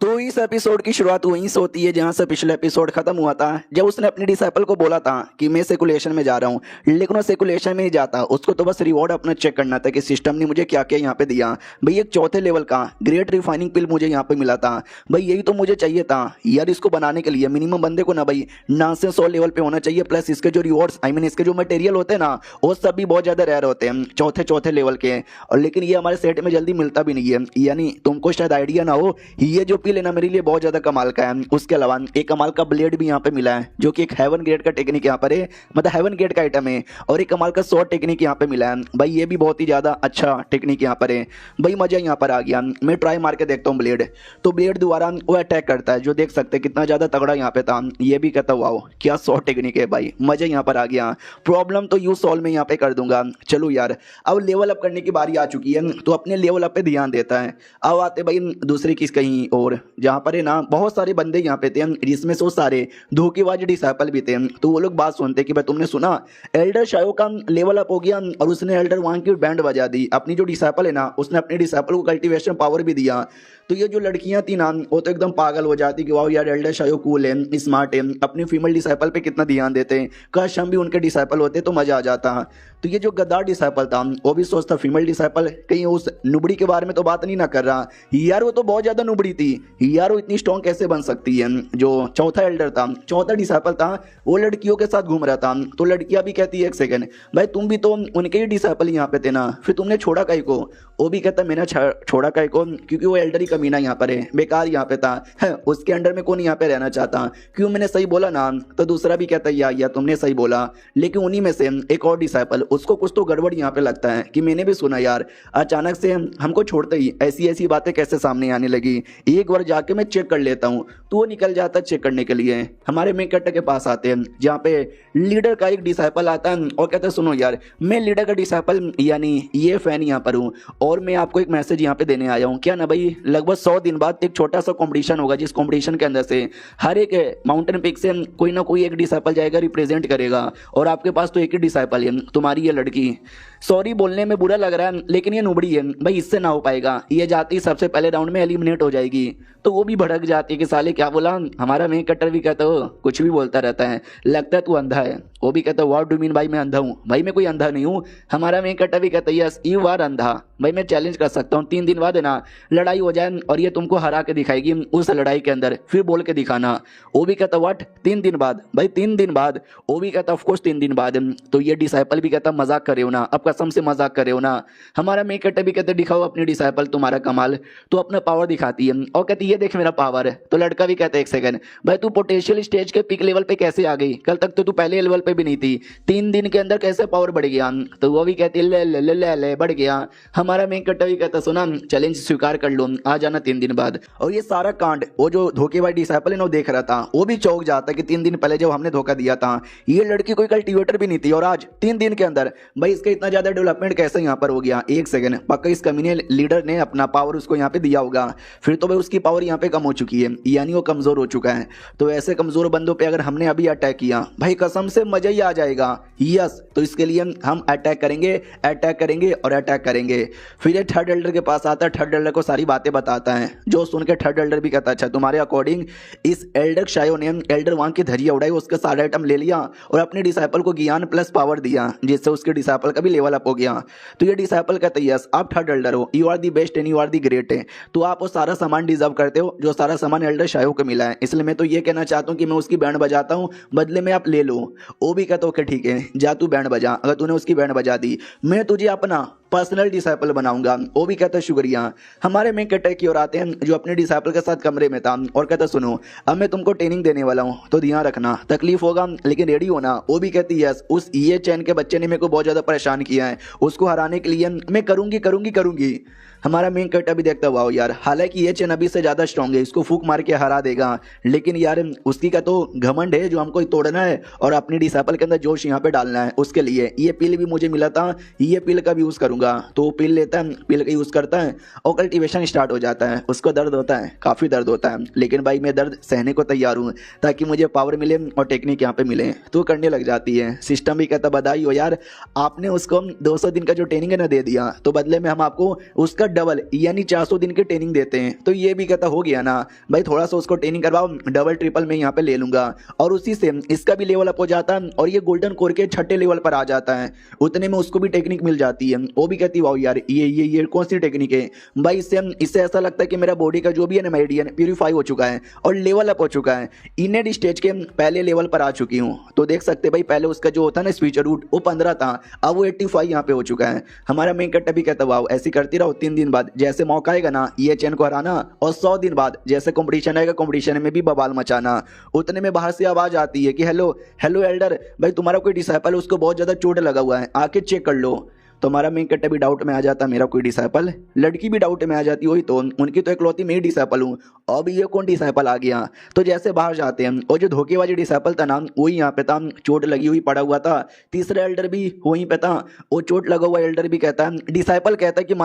तो इस एपिसोड की शुरुआत वहीं से होती है जहां से पिछला एपिसोड खत्म हुआ था, जब उसने अपने डिसाइपल को बोला था कि मैं सर्कुलेशन में जा रहा हूं, लेकिन वो सर्कुलेशन में नहीं जाता, उसको तो बस रिवॉर्ड अपना चेक करना था कि सिस्टम ने मुझे क्या क्या यहाँ पे दिया। भाई एक चौथे लेवल का ग्रेट रिफाइनिंग पिल मुझे यहाँ पे मिला था, भाई यही तो मुझे चाहिए था यार। इसको बनाने के लिए मिनिमम बंदे को ना भाई 900 लेवल पे होना चाहिए, प्लस इसके जो रिवॉर्ड्स इसके जो मटेरियल होते हैं ना वो सब भी बहुत ज्यादा रेयर होते हैं चौथे लेवल के। और लेकिन ये हमारे सेट में जल्दी मिलता भी नहीं है, यानी तुमको शायद आइडिया ना हो, ये जो पिल है ना मेरे लिए बहुत ज्यादा कमाल का है। उसके अलावा एक कमाल का ब्लेड भी यहाँ पे मिला है जो कि एक हेवन ग्रेड का टेक्निक यहाँ पर है, मतलब हेवन ग्रेड का आइटम है। और एक कमाल का शॉर्ट टेक्निक यहाँ पे मिला है, भाई ये भी बहुत ही ज्यादा अच्छा टेक्निक यहाँ पर है। भाई मजा यहाँ पर आ गया, मैं ट्राई मार के देखता हूँ ब्लेड। तो ब्लेड द्वारा वो अटैक करता है, जो देख सकते हैं कितना ज्यादा तगड़ा यहाँ पे था। ये भी कहता वाओ क्या शॉर्ट टेक्निक है भाई, मजा यहाँ पर आ गया। प्रॉब्लम तो यूज सॉल्व में यहाँ पे कर दूंगा। चलो यार अब लेवल अप करने की बारी आ चुकी है, तो अपने लेवल अप पे ध्यान देता है। अब आते भाई दूसरी किस कहीं और, जहाँ पर है ना बहुत सारे बंदे यहाँ पे थे, जिसमें से सारे धोखेबाज डिसाइपल भी थे। तो वो लोग बात सुनते कि भाई तुमने सुना एल्डर शायो का लेवल अप हो गया और उसने एल्डर वांग की बैंड बजा दी। अपनी जो डिसाइपल है ना उसने अपने डिसाइपल को कल्टीवेशन पावर भी दिया। तो ये जो लड़कियां थी ना वो तो एकदम पागल हो जाती कि वाह यार एल्डर शायो कूल है, स्मार्ट है, अपनी फीमेल डिसाइपल पे कितना ध्यान देते हैं, काश हम भी उनके डिसाइपल होते तो मजा आ जाता। तो ये जो गद्दार डिसाइपल था वो भी सोचता फीमेल डिसाइपल कहीं उस नुबड़ी के बारे में तो बात नहीं ना कर रहा, यार वो तो बहुत ज्यादा नुबड़ी थी, थी यार वो इतनी स्ट्रॉन्ग कैसे बन सकती है। जो चौथा एल्डर था, चौथा डिसाइपल था, वो लड़कियों के साथ घूम रहा था। तो लड़कियां भी कहती है एक सेकंड भाई तुम भी तो उनके ही डिसाइपल यहाँ पे थे ना, फिर तुमने छोड़ा काहे को। वो भी कहता मैंने छोड़ा काहे को क्योंकि वो एल्डर ही कमीना यहाँ पर है, बेकार यहाँ पे था है, उसके अंडर में कौन यहाँ पे रहना चाहता। क्यों मैंने सही बोला ना। तो दूसरा भी कहता है या तुमने सही बोला, लेकिन उन्हीं में से एक और डिसाइपल उसको कुछ तो गड़बड़ यहाँ पे लगता है कि मैंने भी सुना यार अचानक से हमको छोड़ते ही ऐसी ऐसी बातें कैसे सामने आने लगी, एक बार जाके मैं चेक कर लेता हूँ। तो वो निकल जाता है चेक करने के लिए, हमारे मेन कैरेक्टर के पास आते हैं जहाँ पे लीडर का एक डिसाइपल आता है और कहता है सुनो यार मैं लीडर का डिसाइपल यानी ये फैन यहाँ पर हूँ और मैं आपको एक मैसेज यहाँ पे देने आया हूँ। क्या ना भाई लगभग 100 दिन बाद एक छोटा सा कंपटीशन होगा, जिस कंपटीशन के अंदर से हर एक माउंटेन पीक से कोई ना कोई एक डिसाइपल जाएगा, रिप्रेजेंट करेगा, और आपके पास तो एक ही डिसाइपल है, तुम्हारी ये लड़की। सॉरी बोलने में बुरा लग रहा है लेकिन ये नुबड़ी है भाई, इससे ना हो पाएगा, ये जाती सबसे पहले राउंड में एलिमिनेट हो जाएगी। तो वो भी भड़क जाती है कि साले क्या बोला। हमारा मेन कट्टर भी कहता हो कुछ भी बोलता रहता है, लगता है तू अंधा है। वो भी कहता है व्हाट डू मीन भाई मैं अंधा हूँ। भाई मैं कोई अंधा नहीं हूँ। हमारा मेन कट्टर भी कहता है यस यू आर अंधा। भाई मैं चैलेंज कर सकता हूँ 3 दिन बाद है ना लड़ाई हो जाए और ये तुमको हरा के दिखाएगी उस लड़ाई के अंदर, फिर बोल के दिखाना। वो भी कहता व्हाट 3 दिन बाद। भाई 3 दिन बाद। वो भी कहता ऑफकोर्स 3 दिन बाद। तो ये डिसाइपल भी कहता मजाक कर रहे हो ना, अब कसम से मजाक कर रहे हो ना। हमारा मेन कट्टर भी कहते दिखाओ अपनी डिसाइपल तुम्हारा कमाल। तो अपना पावर दिखाती है और कहती ये देख मेरा पावर है। तो लड़का भी कहता है एक सेकंड भाई तू पोटेंशियल स्टेज के पिक लेवल पे कैसे आ गई, कल तक तो तू पहले लेवल पे भी नहीं थी, 3 दिन के अंदर कैसे पावर बढ़ गया। तो वो भी कहती ले ले ले ले ले बढ़ गया। हमारा मेन कट्टा भी कहता सुना चैलेंज स्वीकार कर लो, आ जाना 3 दिन बाद। और ये सारा कांड वो जो धोखेबाज डिसाइपल है ना देख रहा था, वो भी चौंक जाता कि 3 दिन पहले जब हमने धोखा दिया था ये लड़की कोई कल्टीवेटर भी नहीं थी और आज 3 दिन के अंदर भाई इसका इतना ज्यादा डेवलपमेंट कैसे यहाँ पर हो गया। एक सेकंड पक्का इस कमीने लीडर ने अपना पावर उसको यहाँ पे दिया होगा, फिर तो भाई उसकी पावर यहाँ पे कम हो चुकी है, यानी वो कमजोर हो चुका है। तो ऐसे कमजोर बंदों पे अगर हमने अभी अटैक किया भाई कसम से मजा ही आ जाएगा। यस तो इसके लिए हम अटैक करेंगे और अटैक करेंगे। फिर ये थर्ड एल्डर के पास आता है, थर्ड एल्डर को सारी बातें बताता है, जो सुन के थर्ड एल्डर भी कहता अच्छा तुम्हारे अकॉर्डिंग इस एल्डर शायो ने एल्डर वांग की धैर्य उड़ाई, उसके सारे आइटम ले लिया और अपने डिसाइपल को ज्ञान प्लस पावर दिया, जिससे उसके डिसाइपल का भी लेवल अप हो गया। तो ये डिसाइपल कहता है यस आप थर्ड एल्डर हो, you are the best and you are the great है, तो आप वो सारा सामान डिजर्व करते हो जो सारा सामान एल्डर शायो को मिला है, इसलिए मैं तो ये कहना चाहता हूँ कि मैं उसकी बैंड बजाता हूँ, बदले में आप ले लो। वो भी कहता ओके ठीक है जा तू बैंड बजा, अगर तूने उसकी बैंड बजा दी मैं तुझे अपना पर्सनल डिसाइपल बनाऊंगा। वो भी कहता शुक्रिया। हमारे मेन कैरेक्टर की ओर आते हैं जो अपने डिसाइपल के साथ कमरे में था और कहता सुनो अब मैं तुमको ट्रेनिंग देने वाला हूँ तो ध्यान रखना, तकलीफ होगा लेकिन रेडी होना। वो भी कहती यस उस ये चैन के बच्चे ने मेरे को बहुत ज्यादा परेशान किया है, उसको हराने के लिए मैं करूंगी। हमारा मेन कैरेक्टर भी देखता वाओ यार, हालांकि ये चैन अभी से ज्यादा स्ट्रांग है, इसको फूक मार के हरा देगा, लेकिन यार उसकी का तो घमंड है जो हमको तोड़ना है और अपनी डिसाइपल के अंदर जोश यहाँ पे डालना है। उसके लिए ये पिल भी मुझे मिला था, ये पिल का भी यूज करूंगा। तो पिल लेता है, पिल का यूज करता है और कल्टीवेशन स्टार्ट हो जाता है। उसको दर्द होता है, काफी दर्द होता है, लेकिन भाई मैं दर्द सहने को तैयार हूँ ताकि मुझे पावर मिले और टेक्निक यहाँ पे मिले। तो करने लग जाती है। सिस्टम भी कहता बधाई हो यार, आपने उसको 200 दिन का जो ट्रेनिंग है ना दे दिया, तो बदले में हम आपको उसका डबल यानी 400 दिन की ट्रेनिंग देते हैं। तो ये भी कहता हो गया ना भाई, थोड़ा सा उसको ट्रेनिंग करवाओ, डबल ट्रिपल में यहाँ पे ले लूंगा और उसी से इसका भी लेवल अप हो जाता है और ये गोल्डन कोर के 6ठे लेवल पर आ जाता है, उतने में उसको भी टेक्निक मिल जाती है। वो भी कहती वाओ यार ये कौन सी टेक्निक है भाई, इससे ऐसा लगता है कि मेरा बॉडी का जो भी है ना मेरिडियन प्यूरीफाई हो चुका है और लेवल अप हो चुका है, इनेड स्टेज के पहले लेवल पर आ चुकी हूँ। तो देख सकते भाई पहले उसका जो होता है ना स्पीच रूट वो 15 था, अब वो 85 यहाँ पे हो चुका है। हमारा मेन कैरेक्टर भी कहता वाओ ऐसी करती रहो, 3 दिन बाद जैसे मौका आएगा ना ये चैन को हराना और 100 दिन बाद जैसे कंपटीशन आएगा कंपटीशन में भी बवाल मचाना। उतने में बाहर से आवाज आती है कि हेलो एल्डर भाई तुम्हारा कोई डिसाइपल है उसको बहुत ज्यादा चोट लगा हुआ है, आके चेक कर लो। तो हमारा मेन कैरेक्टर भी डाउट में आ जाता मेरा कोई डिसाइपल, लड़की भी डाउट में आ जाती वही तो उनकी तो इकलौती मैं ही डिसाइपल हूँ, अब ये कौन डिसाइपल आ गया। तो जैसे बाहर जाते हैं और जो धोखेबाजी डिसाइपल था ना वही यहाँ पे था, चोट लगी हुई पड़ा हुआ था। तीसरा एल्डर भी वहीं पे था, वो चोट लगा हुआ एल्डर भी कहता है, डिसाइपल कहता है कि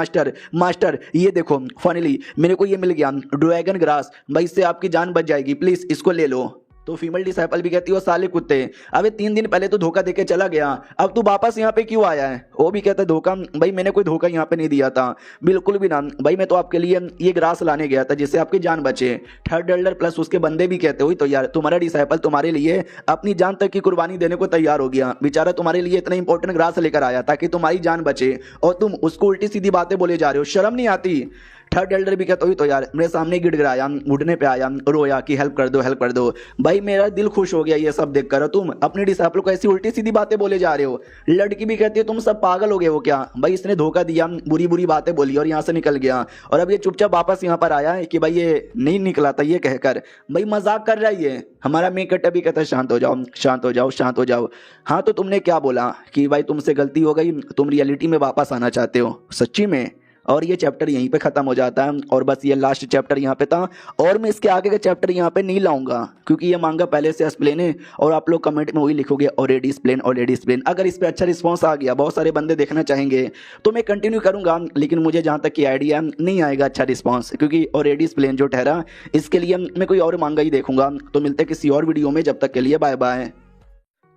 मास्टर ये देखो फाइनली मेरे को ये मिल गया ड्रैगन ग्रास, भाई इससे आपकी जान बच जाएगी, प्लीज इसको ले लो। तो फीमेल डिसाइपल भी कहती है साले कुत्ते, अबे 3 दिन पहले तो धोखा देके चला गया, अब तू वापस यहाँ पे क्यों आया है। वो भी कहता है धोखा भाई मैंने कोई धोखा यहाँ पे नहीं दिया था, बिल्कुल भी ना भाई, मैं तो आपके लिए ये ग्रास लाने गया था जिससे आपकी जान बचे। थर्ड एल्डर प्लस उसके बंदे भी कहते हुई तो यार तुम्हारा डिसाइपल तुम्हारे लिए अपनी जान तक की कुर्बानी देने को तैयार हो गया, बेचारा तुम्हारे लिए इतना इंपॉर्टेंट ग्रास लेकर आया ताकि तुम्हारी जान बचे और तुम उसको उल्टी सीधी बातें बोले जा रहे हो, शर्म नहीं आती। थर्ड एल्डर भी कहता हुई तो यार मेरे सामने गिड़गिड़ाया, उठने पे आया, रोया कि हेल्प कर दो हेल्प कर दो। भाई मेरा दिल खुश हो गया ये सब देख कर। तुम अपने डिसाइपल को ऐसी उल्टी सीधी बातें बोले जा रहे हो। लड़की भी कहती है तुम सब पागल हो गए हो क्या। भाई इसने धोखा दिया, बुरी बुरी बातें बोली और यहाँ से निकल गया, और अब ये चुपचाप वापस यहाँ पर आया है कि भाई ये नहीं निकला था ये कहकर। भाई मजाक कर रहा है ये। हमारा मेकट अभी कहता है शांत हो जाओ शांत हो जाओ शांत हो जाओ। हाँ तो तुमने क्या बोला कि भाई तुमसे गलती हो गई, तुम रियलिटी में वापस आना चाहते हो सच्ची में। और ये चैप्टर यहीं पे ख़त्म हो जाता है, और बस ये लास्ट चैप्टर यहाँ पे था, और मैं इसके आगे का चैप्टर यहाँ पे नहीं लाऊंगा क्योंकि ये मांगा पहले से एक्सप्लेन है, और आप लोग कमेंट में वही लिखोगे ऑलरेडी एक्सप्लेन। अगर इस पर अच्छा रिस्पॉन्स आ गया, बहुत सारे बंदे देखना चाहेंगे, तो मैं कंटिन्यू करूँगा, लेकिन मुझे जहाँ तक की आइडिया नहीं आएगा अच्छा रिस्पॉन्स, क्योंकि ऑलरेडी एक्सप्लेन जो ठहरा इसके लिए मैं कोई और मांगा ही देखूंगा। तो मिलते हैं किसी और वीडियो में, जब तक के लिए बाय बाय।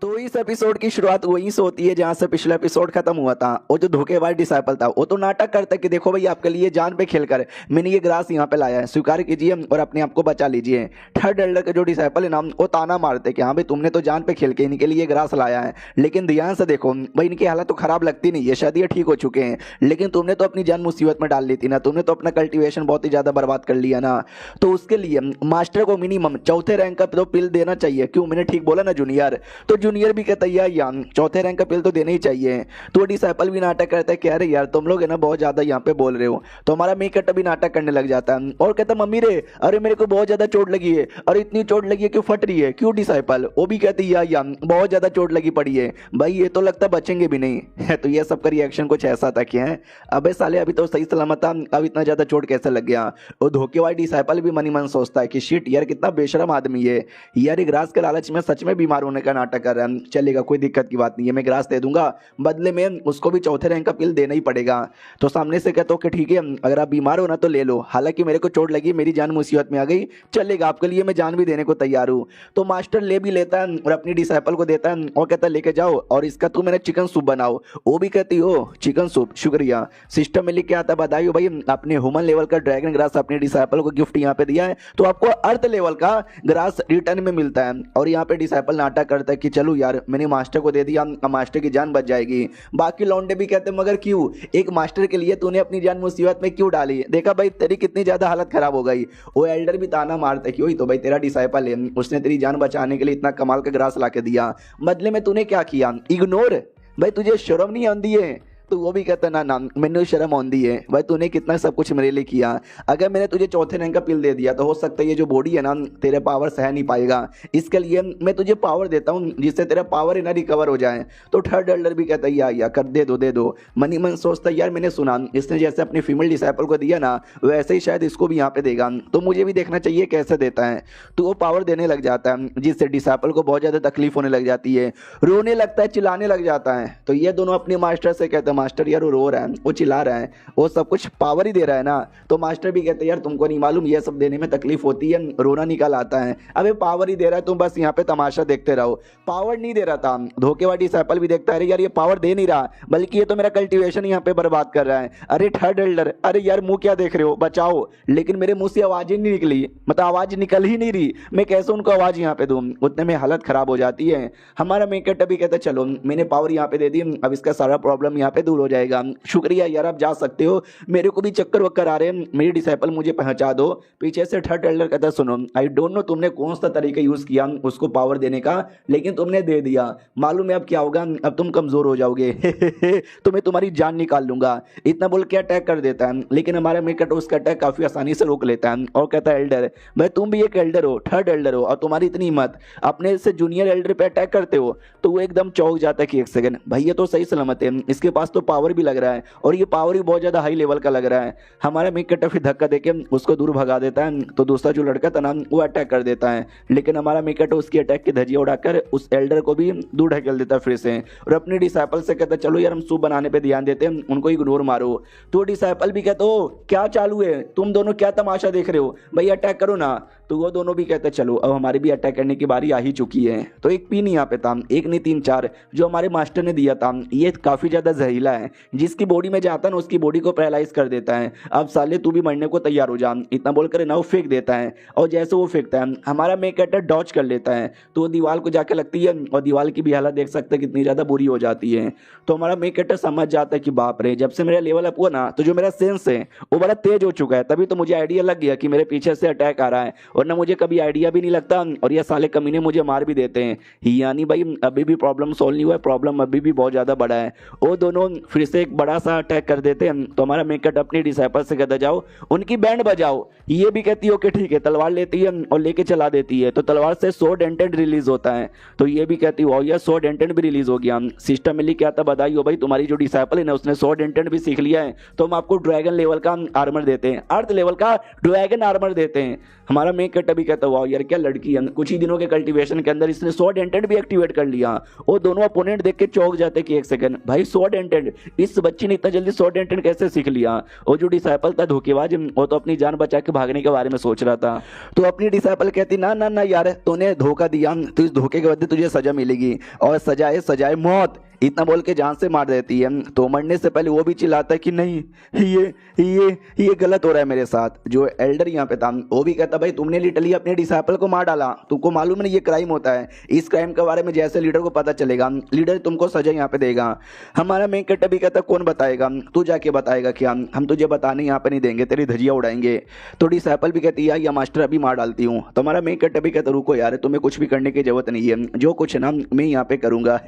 तो इस एपिसोड की शुरुआत वहीं से होती है जहां से पिछला एपिसोड खत्म हुआ था। वो जो धोखेबाज डिसाइपल था वो तो नाटक करता है कि देखो भाई आपके लिए जान पे खेलकर मैंने ये ग्रास यहाँ पे लाया है, स्वीकार कीजिए और अपने आप को बचा लीजिए। थर्ड एल्डर के जो डिसाइपल है ना वो ताना मारते कि हाँ भाई तुमने तो जान पे खेल के इनके लिए ग्रास लाया है, लेकिन ध्यान से देखो भाई इनकी हालत तो खराब लगती नहीं है, शायद ये ठीक हो चुके हैं, लेकिन तुमने तो अपनी जान मुसीबत में डाल ली थी ना, तुमने तो अपना कल्टिवेशन बहुत ही ज्यादा बर्बाद कर लिया ना। तो उसके लिए मास्टर को मिनिमम चौथे रैंक का तो पिल देना चाहिए। क्यों, मैंने ठीक बोला ना जूनियर। तो जूनियर भी कहता है यार चौथे रैंक का पिल तो देना ही चाहिए। तो डिसाइपल भी नाटक करता है कि अरे यार तुम लोग है ना बहुत ज्यादा यहाँ पे बोल रहे हो। तो हमारा मेकट भी नाटक करने लग जाता है और कहता है मम्मी रे अरे मेरे को बहुत ज्यादा चोट लगी है, और इतनी चोट लगी है क्यों फट रही है क्यों। डिसाइपल वो भी कहती है यार बहुत ज्यादा चोट लगी पड़ी है, भाई ये तो लगता बचेंगे भी नहीं। तो ये सबका रिएक्शन कुछ ऐसा था कि है अबे साले अभी तो सही सलामत था, अब इतना ज्यादा चोट कैसे लग गया। वो धोखेबाज डिसाइपल भी मनी मन सोचता है कि शिट यार कितना बेशरम आदमी है यार, ग्रास के लालच में सच में बीमार होने का नाटक कर रहा है। चलेगा कोई दिक्कत की बात नहीं है, मैं ग्रास दे दूंगा, बदले में उसको भी चौथे रैंक का पिल देना ही पड़ेगा। तो सामने से कहता हूँ कि ठीक है अगर आप बीमार हो ना तो ले लो, हालांकि मेरे को चोट लगी, मेरी जान मुसीबत में आ गई, चलेगा आपके लिए मैं जान भी देने को तैयार हूँ। तो मास्टर ले भी लेता है और अपनी डिसाइपल को देता है और कहता है लेके जाओ और इसका तू मैंने चिकन सूप बनाओ। वो भी कहती हो चिकन सूप शुक्रिया, सिस्टम में लिख के आता बधाई हो भाई, अपने ह्यूमन लेवल का ड्रैगन ग्रास अपने डिसाइपल को गिफ्ट यहाँ पे दिया है, तो आपको अर्थ लेवल का ग्रास रिटर्न में मिलता है। और यहाँ पे डिसाइपल नाटक करता है कि चलो यार मैंने मास्टर को दे दिया, मास्टर की जान बच जाएगी। बाकी लौंडे भी कहते मगर क्यों, एक मास्टर के लिए तूने अपनी जान मुसीबत में क्यों डाली, देखा भाई तेरी कितनी ज्यादा हालत खराब हो गई। वो एल्डर भी ताना मारता है कि वही तो भाई तेरा डिसाइपल है, उसने तेरी जान बचाने के लिए इतना कमाल का ग्रास ला के दिया, बदले में तूने क्या किया, इग्नोर। भाई तुझे शर्म नहीं आती है। तो वो भी कहता ना ना मैंने शर्म आंदी है भाई, तूने कितना सब कुछ मेरे लिए किया, अगर मैंने तुझे चौथे रैंक का पिल दे दिया तो हो सकता है ये जो बॉडी है ना तेरे पावर सह नहीं पाएगा, इसके लिए मैं तुझे पावर देता हूँ जिससे तेरा पावर है ना रिकवर हो जाए। तो थर्ड एल्डर भी कहता है या कर दे दो। मनी मन सोचता है यार मैंने सुना इसने जैसे अपनी फीमेल डिसाइपल को दिया ना वैसे ही शायद इसको भी यहाँ पे देगा, तो मुझे भी देखना चाहिए कैसे देता है। तो वो पावर देने लग जाता है जिससे डिसाइपल को बहुत ज़्यादा तकलीफ होने लग जाती है, रोने लगता है, चिल्लाने लग जाता है। तो ये दोनों अपने मास्टर से कहते हैं मास्टर यार वो रो रहा है, वो चिल्ला रहा है, वो सब कुछ पावर ही दे रहा है ना। तो मास्टर भी कहते हैं यार तुमको नहीं मालूम ये सब देने में तकलीफ होती है, रोना निकल आता है, अबे पावर ही दे रहा है, तुम बस यहाँ पे तमाशा देखते रहो। पावर नहीं दे रहा था, धोखेबाज डिसाइपल भी देखता है यार ये पावर दे नहीं रहा, बल्कि ये तो मेरा कल्टीवेशन यहाँ पे बर्बाद कर रहा है। अरे थर्ड एल्डर अरे यार मुंह क्या देख रहे हो, बचाओ। लेकिन मेरे मुंह से आवाज ही नहीं निकली, मतलब आवाज निकल ही नहीं रही, मैं कैसे उनको आवाज यहाँ पे दूं, उतने में हालत खराब हो जाती है। हमारा मेकट भी कहता है चलो मैंने पावर यहाँ पे दे दी, अब इसका सारा प्रॉब्लम यहाँ पे दूर हो जाएगा, शुक्रिया यार आप जा सकते हो, मेरे को भी चक्कर वक्कर आ रहे हैं, मेरी डिसाइपल मुझे पहुंचा दो। पीछे से थर्ड एल्डर कहता सुनो आई डोंट नो तुमने कौन सा तरीका यूज किया उसको पावर देने का, लेकिन तुमने दे दिया, मालूम है अब क्या होगा, अब तुम कमजोर हो जाओगे। तो मैं तुम्हारी जान निकाल लूंगा, इतना बोल के अटैक कर देता है। लेकिन हमारा मेकट उसका अटैक काफी आसानी से रोक लेता है और कहता है एल्डर भाई तुम भी एक एल्डर हो, थर्ड एल्डर हो, और तुम्हारी इतनी हिम्मत अपने से जूनियर एल्डर पे अटैक करते हो। तो वो एकदम चौंक जाता है कि एक सेकंड भाई ये तो सही सलामत है, इसके पास तो पावर भी लग रहा है और ये पावर भी बहुत ज्यादा हाई लेवल का लग रहा है। हमारा मेकट फिर धक्का देके उसको दूर भगा देता है। तो दूसरा जो लड़का था ना वो अटैक कर देता है, लेकिन हमारा मेकट उसकी अटैक की धज्जियां उड़ाकर उस एल्डर को भी दूर ढकेल देता है फिर से, और अपने डिसाइपल से कहता चलो यार हम सूप बनाने पे ध्यान देते हैं, उनको इग्नोर मारो। तो डिसाइपल भी कहता हो क्या चालू है, तुम दोनों क्या तमाशा देख रहे हो, भाई अटैक करो ना। तो वो दोनों भी कहते चलो अब हमारी भी अटैक करने की बारी आ ही चुकी है। तो एक पिन यहाँ पे था, एक नहीं 3-4 जो हमारे मास्टर ने दिया था, ये काफ़ी ज़्यादा जहरीला है, जिसकी बॉडी में जाता है ना उसकी बॉडी को पैरालाइज कर देता है। अब साले तू भी मरने को तैयार हो जा, इतना बोलकर ना वो फेंक देता है। और जैसे वो फेंकता है हमारा मेन कैरेक्टर डॉच कर लेता है, तो वो दीवार को जाके लगती है और दीवार की भी हालत देख सकते हैं कितनी ज़्यादा बुरी हो जाती है। तो हमारा मेन कैरेक्टर समझ जाता है कि बाप रे, जब से मेरा लेवल अप हुआ ना तो जो मेरा सेंस है वो बड़ा तेज हो चुका है। तभी तो मुझे आइडिया लग गया कि मेरे पीछे से अटैक आ रहा है, और ना मुझे कभी आइडिया भी नहीं लगता, और ये साले कमीने मुझे मार भी देते हैं। यानी भाई अभी भी प्रॉब्लम सॉल्व नहीं हुआ है, प्रॉब्लम अभी भी बहुत ज़्यादा बड़ा है। वो दोनों फिर से एक बड़ा सा अटैक कर देते हैं। तो हमारा मेन कैरेक्टर अपनी डिसाइपल से कहता जाओ उनकी बैंड बजाओ। ये भी कहती है ओके ठीक है, तलवार लेती है और लेके चला देती है। तो तलवार से स्वॉर्ड एंटेड रिलीज होता है। तो ये भी कहती है यार स्वॉर्ड एंटेड भी रिलीज हो गया। सिस्टम मिली क्या था बधाई हो भाई, तुम्हारी जो डिसाइपल है ना उसने स्वॉर्ड एंटेड भी सीख लिया है, तो हम आपको ड्रैगन लेवल का आर्मर देते हैं, अर्थ लेवल का ड्रैगन आर्मर देते हैं। हमारा मेन कैरेक्टर भी कहता है यार क्या लड़की है, कुछ ही दिनों के कल्टीवेशन के अंदर इसने स्वॉर्ड एंटेड भी एक्टिवेट कर लिया। वो दोनों अपोनेंट देख के चौंक जाते कि एक सेकंड भाई स्वॉर्ड एंटेड, इस बच्ची ने इतना जल्दी स्वॉर्ड एंटेड कैसे सीख लिया। और जो डिसाइपल था धोखेबाज, वो तो अपनी जान बचा के भागने के बारे में सोच रहा था। तो अपनी डिसाइपल कहती ना ना ना यार तूने धोखा दिया, तो इस धोखे के बदले तुझे सजा मिलेगी, और सजा है मौत। इतना बोल के जान से मार देती है। तो मरने से पहले वो भी चिल्लाता है कि नहीं ये गलत हो रहा है मेरे साथ। जो एल्डर यहाँ पे था वो भी कहता भाई तुमने लिटरली अपने डिसाइपल को मार डाला, तुमको मालूम नहीं ये क्राइम होता है। इस क्राइम के बारे में जैसे लीडर को पता चलेगा लीडर तुमको सजा यहाँ पे देगा। हमारा मेन कैरेक्टर भी कहता कौन बताएगा, तू जाके बताएगा क्या, हम तुझे बताने यहाँ पे नहीं देंगे, तेरी धजिया उड़ाएंगे। तो डिसाइपल भी कहती है या मास्टर अभी मार डालती हूँ। तो हमारा मेन कैरेक्टर भी कहता रुको यार तुम्हें कुछ भी करने की जरूरत नहीं है, जो कुछ है ना मैं यहाँ पे करूंगा।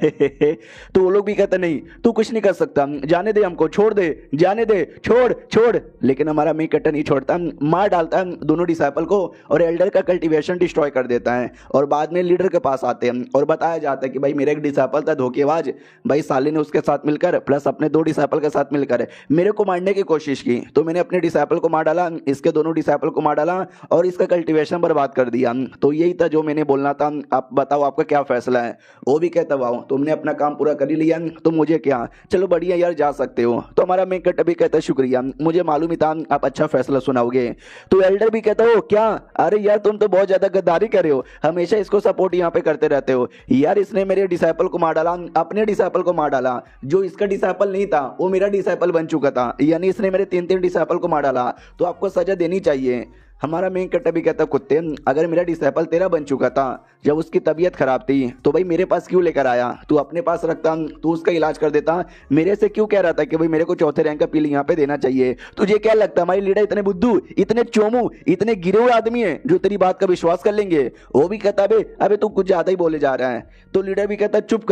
तो वो लोग भी कहते नहीं तू कुछ नहीं कर सकता, जाने दे हमको, छोड़ दे, जाने दे, छोड़। लेकिन हमारा मेन कैरेक्टर नहीं छोड़ता, मार डालता है दोनों डिसाइपल को और एल्डर का कल्टीवेशन डिस्ट्रॉय कर देता है। और बाद में लीडर के पास आते हैं और बताया जाता है कि भाई मेरा एक डिसाइपल था धोखेबाज, भाई साले ने उसके साथ मिलकर प्लस अपने 2 डिसाइपल के साथ मिलकर मेरे को मारने की कोशिश की। तो मैंने अपने डिसाइपल को मार डाला, इसके दोनों डिसाइपल को मार डाला और इसका कल्टीवेशन बर्बाद कर दिया। तो यही था जो मैंने बोलना था। आप बताओ आपका क्या फैसला है। वो भी कहता वाओ तुमने अपना काम पूरा कर ही लिया, तो मुझे क्या, चलो बढ़िया यार जा सकते हो। तो हमारा मेन कैरेक्टर भी कहता है शुक्रिया, मुझे मालूम ही था आप अच्छा फैसला सुनाओगे। तो एल्डर भी कहता हो क्या, अरे यार तुम तो बहुत ज्यादा गद्दारी कर रहे हो, हमेशा इसको सपोर्ट यहाँ पे करते रहते हो। यार इसने मेरे डिसाइपल को मार डाला, अपने डिसाइपल को मार डाला, जो इसका डिसाइपल नहीं था वो मेरा डिसाइपल बन चुका था, यानी इसने मेरे 3 डिसाइपल को मार डाला, तो आपको सजा देनी चाहिए। हमारा मेन कैरेक्टर भी कहता कुत्ते अगर मेरा डिसाइपल तेरा बन चुका था जब उसकी तबीयत खराब थी तो भाई मेरे पास क्यों लेकर आया, तू अपने पास रखता, तू उसका इलाज कर देता, मेरे से क्यों कह रहा था कि भाई मेरे को 4थे रैंक का पील यहाँ पे देना चाहिए। तुझे क्या लगता है हमारी लीडर इतने बुद्धू, इतने चोमू, इतने गिरे हुए आदमी है जो तेरी बात का विश्वास कर लेंगे। वो भी कहता अबे तू कुछ ज्यादा ही बोले जा रहा है। तो लीडर भी कहता चुप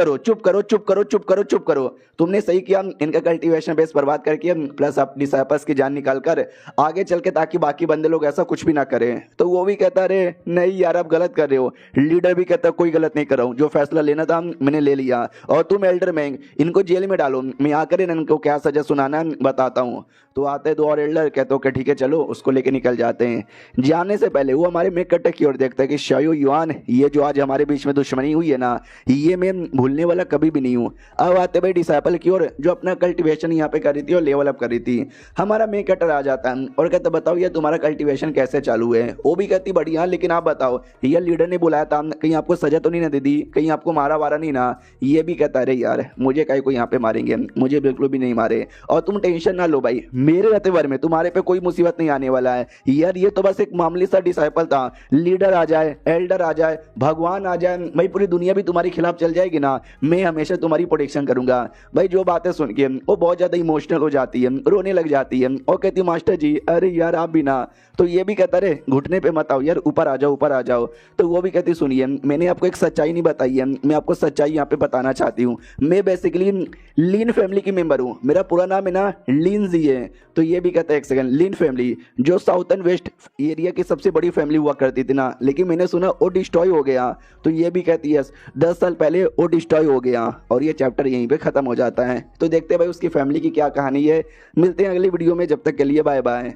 करो, तुमने सही किया इनका कल्टीवेशन बेस बर्बाद करके प्लस अपनी डिसाइपल्स की जान निकाल कर आगे चल के, ताकि बाकी बंदे लोग ऐसा कुछ भी ना करें। तो वो भी कहता अरे नहीं यार आप गलत कर रहे हो। लीडर भी कहता कोई गलत नहीं कर रहा हूँ, जो फैसला लेना था मैंने ले लिया, और तुम एल्डर मैंग इनको जेल में डालो, मैं आकर इनको क्या सजा सुनाना बताता हूँ। तो आते 2 और एल्डर कहते हो कि ठीक है चलो, उसको लेके निकल जाते हैं। जाने से पहले वो हमारे मेन कैरेक्टर की ओर देखता है कि शायो युआन, ये जो आज हमारे बीच में दुश्मनी हुई है ना, ये मैं भूलने वाला कभी भी नहीं हूँ। अब आते भाई डिसाइपल की ओर जो अपना कल्टीवेशन यहाँ पे करी थी और लेवल अप करी थी। हमारा मेन कैरेक्टर आ जाता है और कहता बताओ ये तुम्हारा कल्टीवेशन कैसे चालू है। वो भी कहती बढ़िया, लेकिन आप बताओ ये लीडर ने बुलाया था, कहीं आपको सजा तो नहीं ना दे दी, कहीं आपको मारा वारा नहीं ना। ये भी कहता अरे यार मुझे काहे को यहाँ पे मारेंगे, मुझे बिल्कुल भी नहीं मारे, और तुम टेंशन ना लो भाई, मेरे रहते वर में तुम्हारे पे कोई मुसीबत नहीं आने वाला है। यार ये तो बस एक मामूली सा डिसाइपल था, लीडर आ जाए, एल्डर आ जाए, भगवान आ जाए, भाई पूरी दुनिया भी तुम्हारी खिलाफ चल जाएगी ना, मैं हमेशा तुम्हारी प्रोटेक्शन करूंगा। भाई जो बातें सुन के वो बहुत ज्यादा इमोशनल हो जाती है, रोने लग जाती है और कहती मास्टर जी अरे यार आप भी ना। तो ये भी कहता रे घुटने पे मत आओ यार, ऊपर आ जाओ। तो वो भी कहती सुनिए मैंने आपको एक सच्चाई नहीं बताई है, मैं आपको सच्चाई यहाँ पे बताना चाहती हूँ। मैं बेसिकली लीन फैमिली की मेंबर हूँ, मेरा पूरा नाम है ना लिंजी है। तो ये भी कहता है एक सेकंड, लीन फैमिली जो साउथ एंड वेस्ट एरिया की सबसे बड़ी फैमिली हुआ करती थी ना, लेकिन मैंने सुना वो डिस्ट्रॉय हो गया। तो ये भी कहती है 10 साल पहले वो डिस्ट्रॉय हो गया, और ये चैप्टर यहीं पे खत्म हो जाता है। तो देखते हैं भाई उसकी फैमिली की क्या कहानी है। मिलते हैं अगली वीडियो में, जब तक के लिए बाय बाय।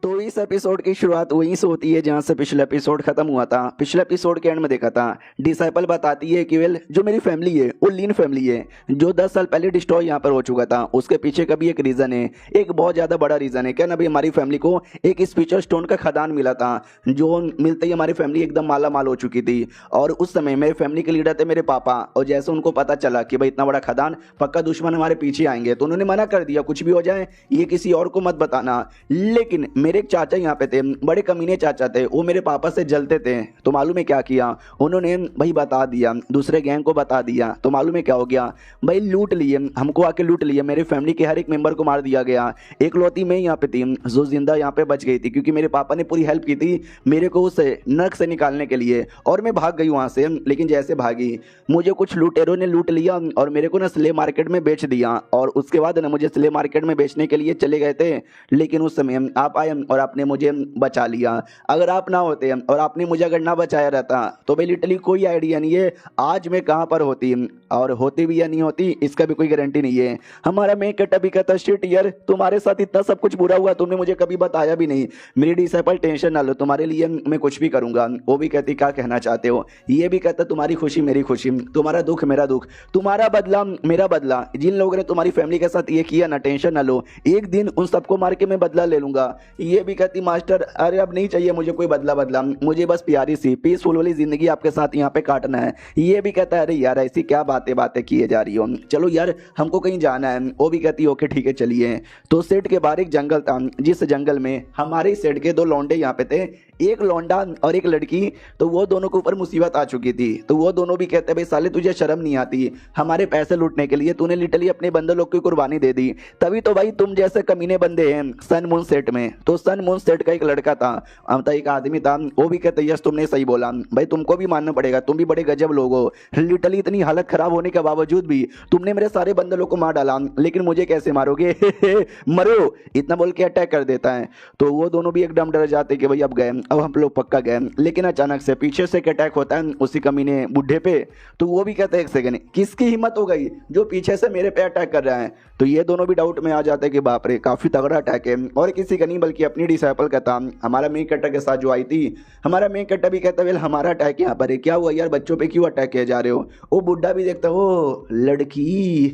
तो इस एपिसोड की शुरुआत वहीं से होती है जहां से पिछला एपिसोड खत्म हुआ था। पिछले एपिसोड के एंड में देखा था डिसाइपल बताती है कि वेल जो मेरी फैमिली है वो लीन फैमिली है जो 10 साल पहले डिस्ट्रॉय यहाँ पर हो चुका था। उसके पीछे का भी एक रीज़न है, एक बहुत ज़्यादा बड़ा रीज़न है। क्या ना भाई, हमारी फैमिली को एक स्पीचर स्टोन का खदान मिला था जो मिलते ही हमारी फैमिली एकदम माला माल हो चुकी थी। और उस समय मेरे फैमिली के लीडर थे मेरे पापा, और जैसे उनको पता चला कि भाई इतना बड़ा खदान, पक्का दुश्मन हमारे पीछे आएंगे, तो उन्होंने मना कर दिया कुछ भी हो जाए ये किसी और को मत बताना। लेकिन मेरे एक चाचा यहाँ पे थे, बड़े कमीने चाचा थे, वो मेरे पापा से जलते थे। तो मालूम है क्या किया उन्होंने, भाई बता दिया, दूसरे गैंग को बता दिया। तो मालूम है क्या हो गया भाई, लूट लिए, हमको आके लूट लिए। मेरे फैमिली के हर एक मेंबर को मार दिया गया। एक लौती मैं यहाँ पे थी जो जिंदा यहाँ पे बच गई थी, क्योंकि मेरे पापा ने पूरी हेल्प की थी मेरे को उस नर्क से निकालने के लिए। और मैं भाग गई वहाँ से, लेकिन जैसे भागी मुझे कुछ लुटेरों ने लूट लिया और मेरे को ना स्लेव मार्केट में बेच दिया। और उसके बाद ना मुझे स्लेव मार्केट में बेचने के लिए चले गए थे, लेकिन उस समय आप आए और आपने मुझे बचा लिया। अगर आप ना होते और आपने मुझे अगर ना बचाया रहता तो भाई लिटरली कोई आइडिया नहीं है आज मैं कहाँ पर होती, और होती भी या नहीं होती इसका भी कोई गारंटी नहीं है। हमारा मैं कट अभी कहता शिट यार, तुम्हारे साथ इतना सब कुछ बुरा हुआ, तुमने मुझे कभी बताया भी नहीं। मेरी डिसाइपल टेंशन ना लो, तुम्हारे लिए मैं कुछ भी करूंगा। वो भी कहती क्या कहना चाहते हो, ये भी कहता तुम्हारी खुशी मेरी खुशी, तुम्हारा दुख मेरा दुख, तुम्हारा बदला मेरा बदला। जिन लोगों ने तुम्हारी फैमिली के साथ ये किया ना, टेंशन ना लो, एक दिन उन सबको मार के मैं बदला ले लूंगा। ये भी कहती मास्टर अरे अब नहीं चाहिए मुझे कोई बदला, मुझे बस प्यारी सी पीसफुल वाली जिंदगी आपके साथ यहाँ पे काटना है। ये भी कहता है अरे यार ऐसी क्या बातें किए जा रही हो, चलो यार हमको कहीं जाना है। वो भी कहती ओके ठीक है चलिए। तो सेठ के बाहर एक जंगल था, जिस जंगल में हमारे सेठ के दो लौंडे यहाँ पे थे, एक लौंडा और एक लड़की। तो वो दोनों के ऊपर मुसीबत आ चुकी थी। तो वो दोनों भी कहते भाई साले तुझे शर्म नहीं आती, हमारे पैसे लूटने के लिए तूने लिटरली अपने बंदे लोग की कुर्बानी दे दी। तभी तो भाई तुम जैसे कमीने बंदे हैं सन मून सेट में। तो सन मून सेट का एक लड़का था, एक आदमी था, वो भी कहते यस तुमने सही बोला भाई, तुमको भी मानना पड़ेगा, तुम भी बड़े गजब लोग हो। लिटरली इतनी हालत खराब होने के बावजूद भी तुमने मेरे सारे बंदे लोग को मार डाला, लेकिन मुझे कैसे मारोगे मरो, इतना बोल के अटैक कर देता है। तो वो दोनों भी एकदम डर जाते कि भाई अब गए, अब हम लोग पक्का गए। लेकिन अचानक से पीछे से एक अटैक होता है उसी कमीने बुढ़े पे। तो वो भी कहते हैं एक सेकंड किसकी हिम्मत हो गई जो पीछे से मेरे पे अटैक कर रहा है। तो ये दोनों भी डाउट में आ जाते हैं कि बाप रे काफी तगड़ा अटैक है, और किसी का नहीं बल्कि अपनी डिसाइपल का था, हमारा मेन कट्टा के साथ जो आई थी। हमारा मेन कट्टा भी कहता है हमारा अटैक यहाँ पर है, क्या हुआ यार बच्चों पे क्यों अटैक किए जा रहे हो। वो बुढ़ा भी देखता हो लड़की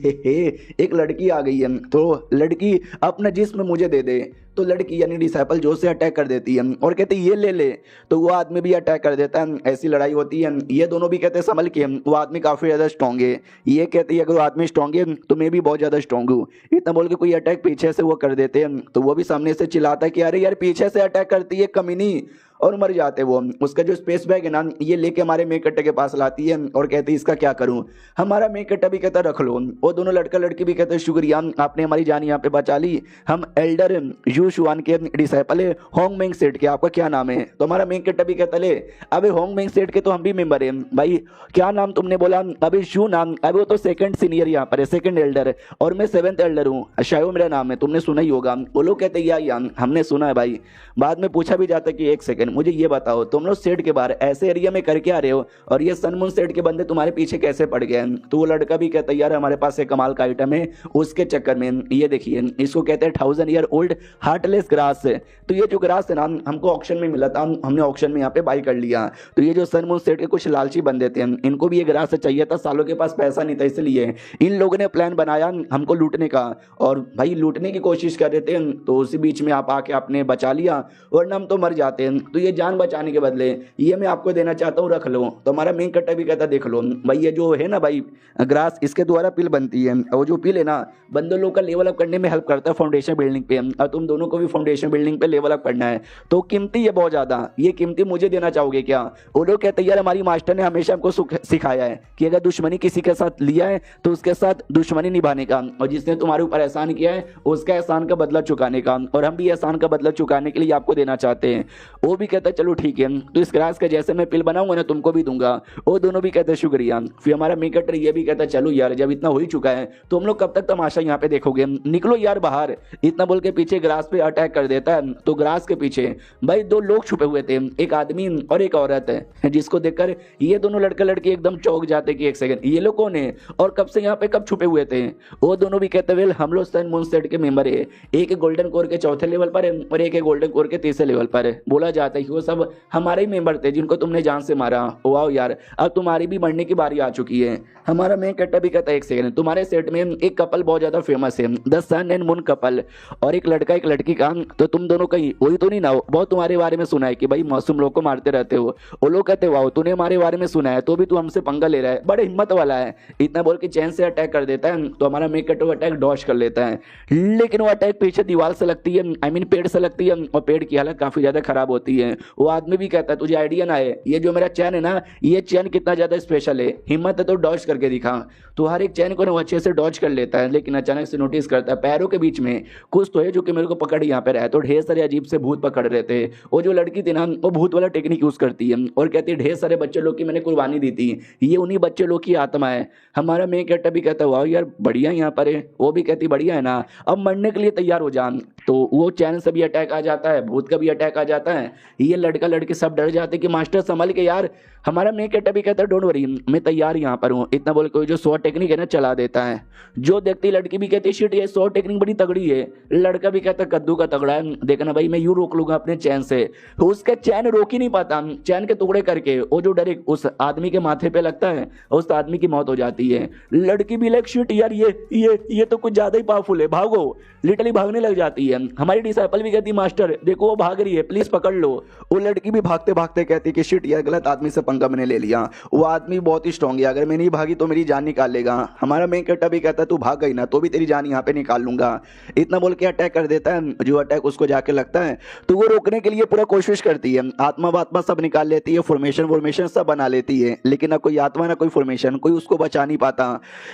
एक लड़की आ गई है, तो लड़की अपना जिस्म मुझे दे दे। तो लड़की यानी डिसाइपल जो से अटैक कर देती है और कहते ये ले ले। तो वो आदमी भी अटैक कर देता है, ऐसी लड़ाई होती है। ये दोनों भी कहते हैं संभल के, वो आदमी काफी ज्यादा स्ट्रॉन्ग है। ये कहते हैं अगर वो आदमी स्ट्रॉन्ग है तो मैं भी बहुत ज्यादा स्ट्रॉन्ग हूँ। इतना बोल के कोई अटैक पीछे से वो कर देते हैं। तो वो भी सामने से चिल्लाता है कि अरे यार पीछे से अटैक करती है कमीनी, और मर जाते वो। उसका जो स्पेस बैग है ना ये लेके हमारे मेन कट्टे के पास लाती है और कहती है इसका क्या करूं। हमारा मेन कट्टा भी कहता रख लो। वो दोनों लड़का लड़की भी कहते शुक्रिया आपने हमारी जान यहाँ पे बचा ली, हम एल्डर यू शुआन के डिसाइपल है होंग मेंग सेठ के, आपका क्या नाम है। तो हमारा मेन कट्टा भी कहता ले अबे होंग मेंग सेठ के तो हम भी मेंबर है भाई, क्या नाम तुमने बोला, अभी शू नाम, अभी वो तो सेकंड सीनियर यहाँ पर है, सेकंड एल्डर, और मैं 7th एल्डर हूँ, शायो मेरा नाम है, तुमने सुना ही होगा। वो लोग कहते या हमने सुना है भाई। बाद में पूछा भी जाता कि एक सेकंड मुझे ये बताओ तुम लोग सेठ के बाहर ऐसे एरिया में करके आ रहे हो और ये सनमुन सेठ के बंदे तुम्हारे पीछे कैसे पड़ गए। तो वो लड़का भी कहता यार हमारे पास एक कमाल का आइटम है, उसके चक्कर में ये देखिए इसको कहते हैं 1000 ईयर ओल्ड हार्टलेस ग्रास। तो ये जो ग्रास है ना हमको ऑक्शन में मिला था, हमने ऑक्शन में यहाँ पे बाई कर लिया। तो ये जो सनमुन सेठ के कुछ लालची बंदे थे इनको भी ये ग्रास चाहिए था, सालों के पास पैसा नहीं था, इसलिए इन लोगों ने प्लान बनाया हमको लूटने का। और भाई लूटने की कोशिश कर रहे थे, तो उसी बीच में आप आके आपने बचा लिया, वरना हम तो मर जाते हैं। तो ये जान बचाने के बदले ये मैं आपको देना चाहता हूँ, रख लो। तो हमारा मेन कट्टा भी कहता देख लो भाई ये जो है ना भाई ग्रास, इसके द्वारा पिल बनती है, और जो पिल है ना बंदे लोग का लेवल अप करने में हेल्प करता है फाउंडेशन बिल्डिंग पे, और तुम दोनों को भी फाउंडेशन बिल्डिंग पे लेवल अप करना है। तो कीमती है बहुत ज्यादा, ये कीमती मुझे देना चाहोगे क्या। वो लोग कहते यार हमारी मास्टर ने हमेशा हमको सिखाया है कि अगर दुश्मनी किसी के साथ लिया है तो उसके साथ दुश्मनी निभाने का, और जिसने तुम्हारे ऊपर एहसान किया है उसका एहसान का बदला चुकाने का, और हम भी एहसान का बदला चुकाने के लिए आपको देना चाहते हैं। वो भी भी कहता है चलो ठीक है, तो इस ग्रास का जैसे मैं पिल बनाऊंगा ना तुमको भी दूंगा। वो दोनों भी कहते हैं शुक्रिया। फिर हमारा मेन कैरेक्टर ये भी कहता है चलो यार जब इतना हो ही चुका है तो हम लोग कब तक तमाशा यहाँ पे देखोगे, निकलो यार बाहर। इतना बोल के पीछे ग्रास पे अटैक कर देता है। तो ग्रास के पीछे भाई दो लोग छुपे हुए थे, एक आदमी और एक औरत है, जिसको देखकर ये दोनों लड़का लड़की एकदम चौंक जाते कि एक सेकंड ये लोग कौन है और कब से यहाँ पे कब छुपे हुए थे। वो दोनों भी कहते वेल हम लोग सन मून सेट के मेंबर है, एक गोल्डन कोर के चौथे लेवल पर है और एक गोल्डन कोर के तीसरे लेवल पर है। बोला जाता है कि वो सब हमारे ही मेंबर थे जिनको तुमने जान से मारा। वाओ यार अब तुम्हारी भी मरने की बारी आ चुकी है। हमारा मेन कैरेक्टर भी कहता है एक सेकंड, तुम्हारे सेट में एक कपल बहुत ज्यादा फेमस है, the sun and moon couple, और एक लड़का एक लड़की का, तो तुम दोनों कहीं वही तो नहीं ना हो। बहुत तुम्हारे बारे में सुना है कि भाई मासूम लोग को मारते रहते हो। वो लोग कहते वाओ तूने हमारे बारे में सुना है तो भी तू हमसे पंगा ले रहा है, बड़े हिम्मत वाला है। इतना बोल के चैन से अटैक कर देता है। तो हमारा मेन कैरेक्टर अटैक डॉज कर लेता है, लेकिन वो अटैक पीछे दीवार से लगती है, आई मीन पेड़ से लगती है और पेड़ की हालत काफी ज्यादा खराब होती है। वो आदमी भी कहता है तुझे आइडिया ना है ये जो मेरा चैन है ना, ये चैन कितना ज्यादा स्पेशल है, हिम्मत है तो डॉज करके दिखा। तो हर एक चैन को वो अच्छे से डॉज कर लेता है, लेकिन अचानक से नोटिस करता है पैरों के बीच में कुछ तो है जो कि मेरे को पकड़ यहाँ पे रहा है। तो ढेर सारे अजीब से भूत पकड़ रहे थे। वो जो लड़की थी ना वो भूत वाला टेक्निक यूज करती है और कहती है ढेर सारे बच्चे लोग की मैंने कुर्बानी दी थी, ये उन्हीं बच्चे लोग की आत्मा है। हमारा मेन कैरेक्टर भी कहता है वाह यार बढ़िया यहाँ पर है। वो भी कहती बढ़िया है ना, अब मरने के लिए तैयार हो जान। तो वो चैन से भी अटैक आ जाता है, भूत का भी अटैक आ जाता है। ये लड़का लड़की सब डर जाते कि मास्टर संभल के यार। हमारा मेन कैरेक्टर भी कहता है डोंट वरी मैं तैयार यहाँ पर हूँ। इतना बोल के जो शॉर्ट टेक्निक है ना चला देता है। जो देखती लड़की भी कहती शिट ये शॉर्ट टेक्निक बड़ी तगड़ी है। लड़का भी कहता कद्दू का तगड़ा है, देखना भाई मैं यूं रोक लूंगा अपने चैन से। उसका चैन रोक ही नहीं पाता, चैन के टुकड़े करके वो जो डायरेक्ट उस आदमी के माथे पे लगता है उस आदमी की मौत हो जाती है। लड़की भी लाइक शिट यार ये तो कुछ ज्यादा ही पावरफुल है, भागो। लिटरली भागने लग जाती है। हमारी डिसाइपल भी कहती मास्टर देखो वो भाग रही है प्लीज पकड़ लो। वो लड़की भी भागते भागते कहती कि शिट यार गलत आदमी से पंगा मैंने ले लिया। वो आदमी बहुत ही स्ट्रांग है, अगर मैं नहीं भागी तो मेरी जान निकाल लेगा। हमारा मेन कैरेक्टर भी कहता है तू भाग गई ना तो भी तेरी जान यहाँ पे निकाल लूंगा। इतना बोल के अटैक कर देता है। जो अटैक उसको जाके लगता है तो वो रोकने के लिए पूरा कोशिश करती है, आत्मा वात्मा सब निकाल लेती है, फॉर्मेशन सब बना लेती है, लेकिन ना कोई आत्मा ना कोई फॉर्मेशन, कोई उसको बचा नहीं पाता।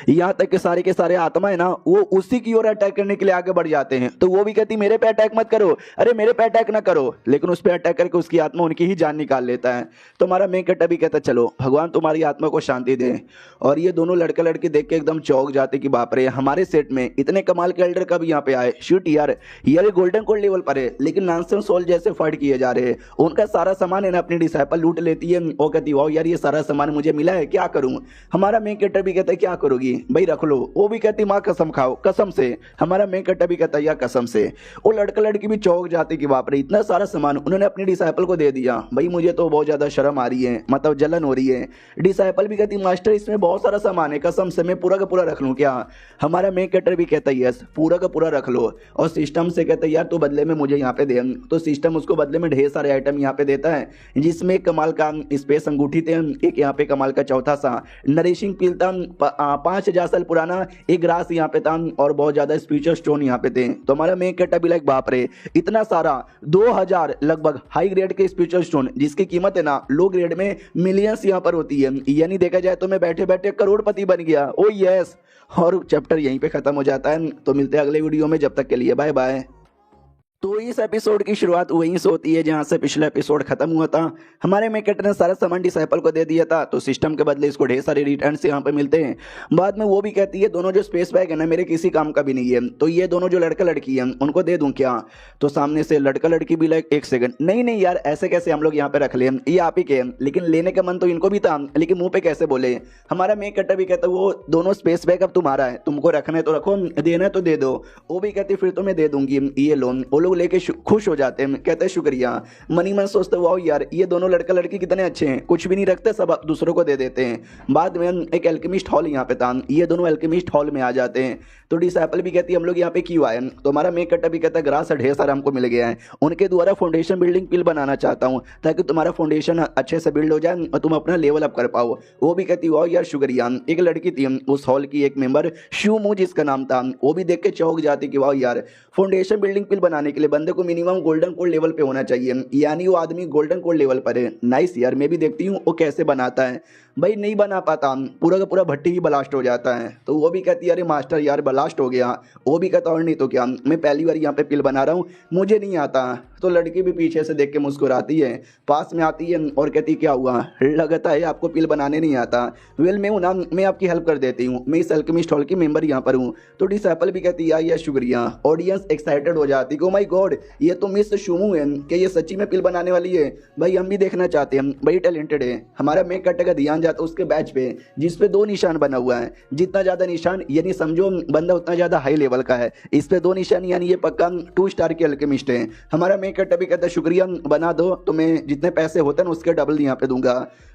यहाँ तक के सारे आत्मा है ना वो उसी की ओर अटैक करने के लिए आगे बढ़ जाते हैं। तो वो भी कहती मेरे पे अटैक मत करो, अरे मेरे पे अटैक ना करो, लेकिन उस पर अटैक करके उसकी आत्मा उनकी ही जान निकाल लेता है। तो हमारा मेन कैरेक्टर भी कहता चलो भगवान तुम्हारी आत्मा को शांति दे। और ये दोनों लड़का लड़की देख के एकदम चौंक जाते कि बाप रे हमारे सेट में इतने कमाल के एल्डर कब यहाँ पे आए। शूट यार ये गोल्डन कोड लेवल पर है लेकिन नॉनसेंस सोल जैसे फाइट किए जा रहे हैं। उनका सारा सामान है ना अपनी डिसाइपल लूट लेती है। वो कहती वाह यार ये सारा सामान मुझे मिला है क्या करूं। हमारा मेन कैरेक्टर भी कहता है क्या करोगी भाई रख लो। वो भी कहती माँ कसम खाओ कसम से। हमारा मेन कैरेक्टर भी कहता है या कसम से। वो लड़का लड़की भी चौंक जाती कि बाप रे इतना सारा सामान उन्होंने अपनी डिसाइपल को दे दिया। भाई मुझे तो बहुत ज्यादा शर्म आ रही है, मतलब जलन हो रही है। डिसाइपल भी कहती मास्टर इसमें बहुत सारा सामान है कसम से मैं पूरा का पूरा रख लूं क्या। हमारा मेन कैरेक्टर भी कहता है यस पूरा का पूरा रख लो। और सिस्टम से कहता है यार तो बदले में मुझे यहाँ पे दे। तो सिस्टम उसको बदले में ढेर सारे आइटम यहाँ पे देता है, जिसमें एक कमाल का स्पेस अंगूठी थे, एक यहाँ पे कमाल का चौथा सा नरिशिंग पिल था, 5000 साल पुराना एक ग्रास यहाँ पे था और बहुत ज्यादा स्पिरिचुअल स्टोन यहाँ पे थे। तो हमारा मेन कैरेक्टर भी लाइक बाप रे इतना सारा 2000 लगभग हाई ग्रेड के स्पिरिचुअल स्टोन जिसकी कीमत है ना लो ग्रेड में मिलियंस यहाँ पर होती है। यानी देखा जाए तो मैं बैठे बैठे करोड़पति बन गया। ओ यस। और चैप्टर यहीं पे खत्म हो जाता है। तो मिलते हैं अगले वीडियो में, जब तक के लिए बाय बाय। तो इस एपिसोड की शुरुआत वहीं से होती है जहां से पिछला एपिसोड खत्म हुआ था। हमारे मेन कैरेक्टर ने सारा सामान डिसाइपल को दे दिया था, तो सिस्टम के बदले इसको ढेर सारे रिटर्न्स यहाँ पे मिलते हैं। बाद में वो भी कहती है दोनों जो स्पेस बैग है ना मेरे किसी काम का भी नहीं है, तो ये दोनों जो लड़का लड़की है उनको दे दूं क्या। तो सामने से लड़का लड़की भी लाइक एक सेकंड नहीं नहीं यार ऐसे कैसे हम लोग यहाँ पे रख ले, ये आप ही के। लेकिन लेने का मन तो इनको भी था लेकिन मुंह पे कैसे बोले। हमारा मेन कैरेक्टर भी कहता है वो दोनों स्पेस बैग अब तुम्हारा है, तुमको रखना है तो रखो, देना है तो दे दो। वो भी कहती फिर तो मैं दे दूंगी ये लोन। वो लोग लेके खुश हो जाते हैं, कहते हैं शुक्रिया। मनी मन सोचते वाओ यार ये दोनों लड़का लड़की कितने अच्छे हैं, कुछ भी नहीं रखते सब दूसरों को दे देते हैं। बाद में एक एल्केमिस्ट हॉल यहाँ पे था, ये दोनों एल्केमिस्ट हॉल में आ जाते हैं। तो डिसाइपल भी कहती है हम लोग यहाँ पे क्यों आए। तो हमारा मेन कैरेक्टर भी कहता है ग्रास ढेर सारा हमको मिल गया है, उनके द्वारा फाउंडेशन बिल्डिंग पिल बनाना चाहता हूँ ताकि तुम्हारा फाउंडेशन अच्छे से बिल्ड हो जाए और तुम अपना लेवल अप कर पाओ। वो भी कहती वाओ यार शुक्रिया। एक लड़की थी उस हॉल की एक मेंबर शूमू जिसका नाम था, वो भी देख के चौंक जाती कि वाओ यार फाउंडेशन बिल्डिंग पिल बनाने के लिए बंदे को मिनिमम गोल्डन कोड लेवल पे होना चाहिए, यानी वो आदमी गोल्डन कोड लेवल पर है। नाइस यार मैं भी देखती हूँ वो कैसे बनाता है। भाई नहीं बना पाता, पूरा का पूरा भट्टी ही ब्लास्ट हो जाता है। तो वो भी कहती है अरे मास्टर यार ब्लास्ट हो गया। वो भी कहता और नहीं तो क्या, मैं पहली बार यहाँ पे पिल बना रहा हूँ, मुझे नहीं आता। तो लड़की भी पीछे से देख के मुस्कुराती है, पास में आती है और कहती क्या हुआ, लगता है आपको पिल बनाने नहीं आता। वेल मैं हूँ ना, मैं आपकी हेल्प कर देती हूँ, मैं इस अल्केमिस्ट हॉल की मेंबर यहाँ पर हूँ। तो डिसेपल भी कहती है या शुक्रिया। ऑडियंस एक्साइटेड हो जाती है, ओ माय गॉड ये तो मिस शुमू है, कि ये सच्ची में पिल बनाने वाली है। भाई हम भी देखना चाहते हैं, बड़ी टैलेंटेड है। हमारा मेक कट्टे का ध्यान जाता है उसके बैच पे जिस पे 2 निशान बना हुआ है। जितना ज़्यादा निशान यानी समझो बंदा उतना ज़्यादा हाई लेवल का है, इस पे 2 निशान यानी ये पक्का 2 स्टार के अल्केमिस्ट है। हमारा मेक कट्टा भी कहता है शुक्रिया, बना दो तो मैं जितने पैसे होते हैं उसके डबल यहाँ पे दूंगा।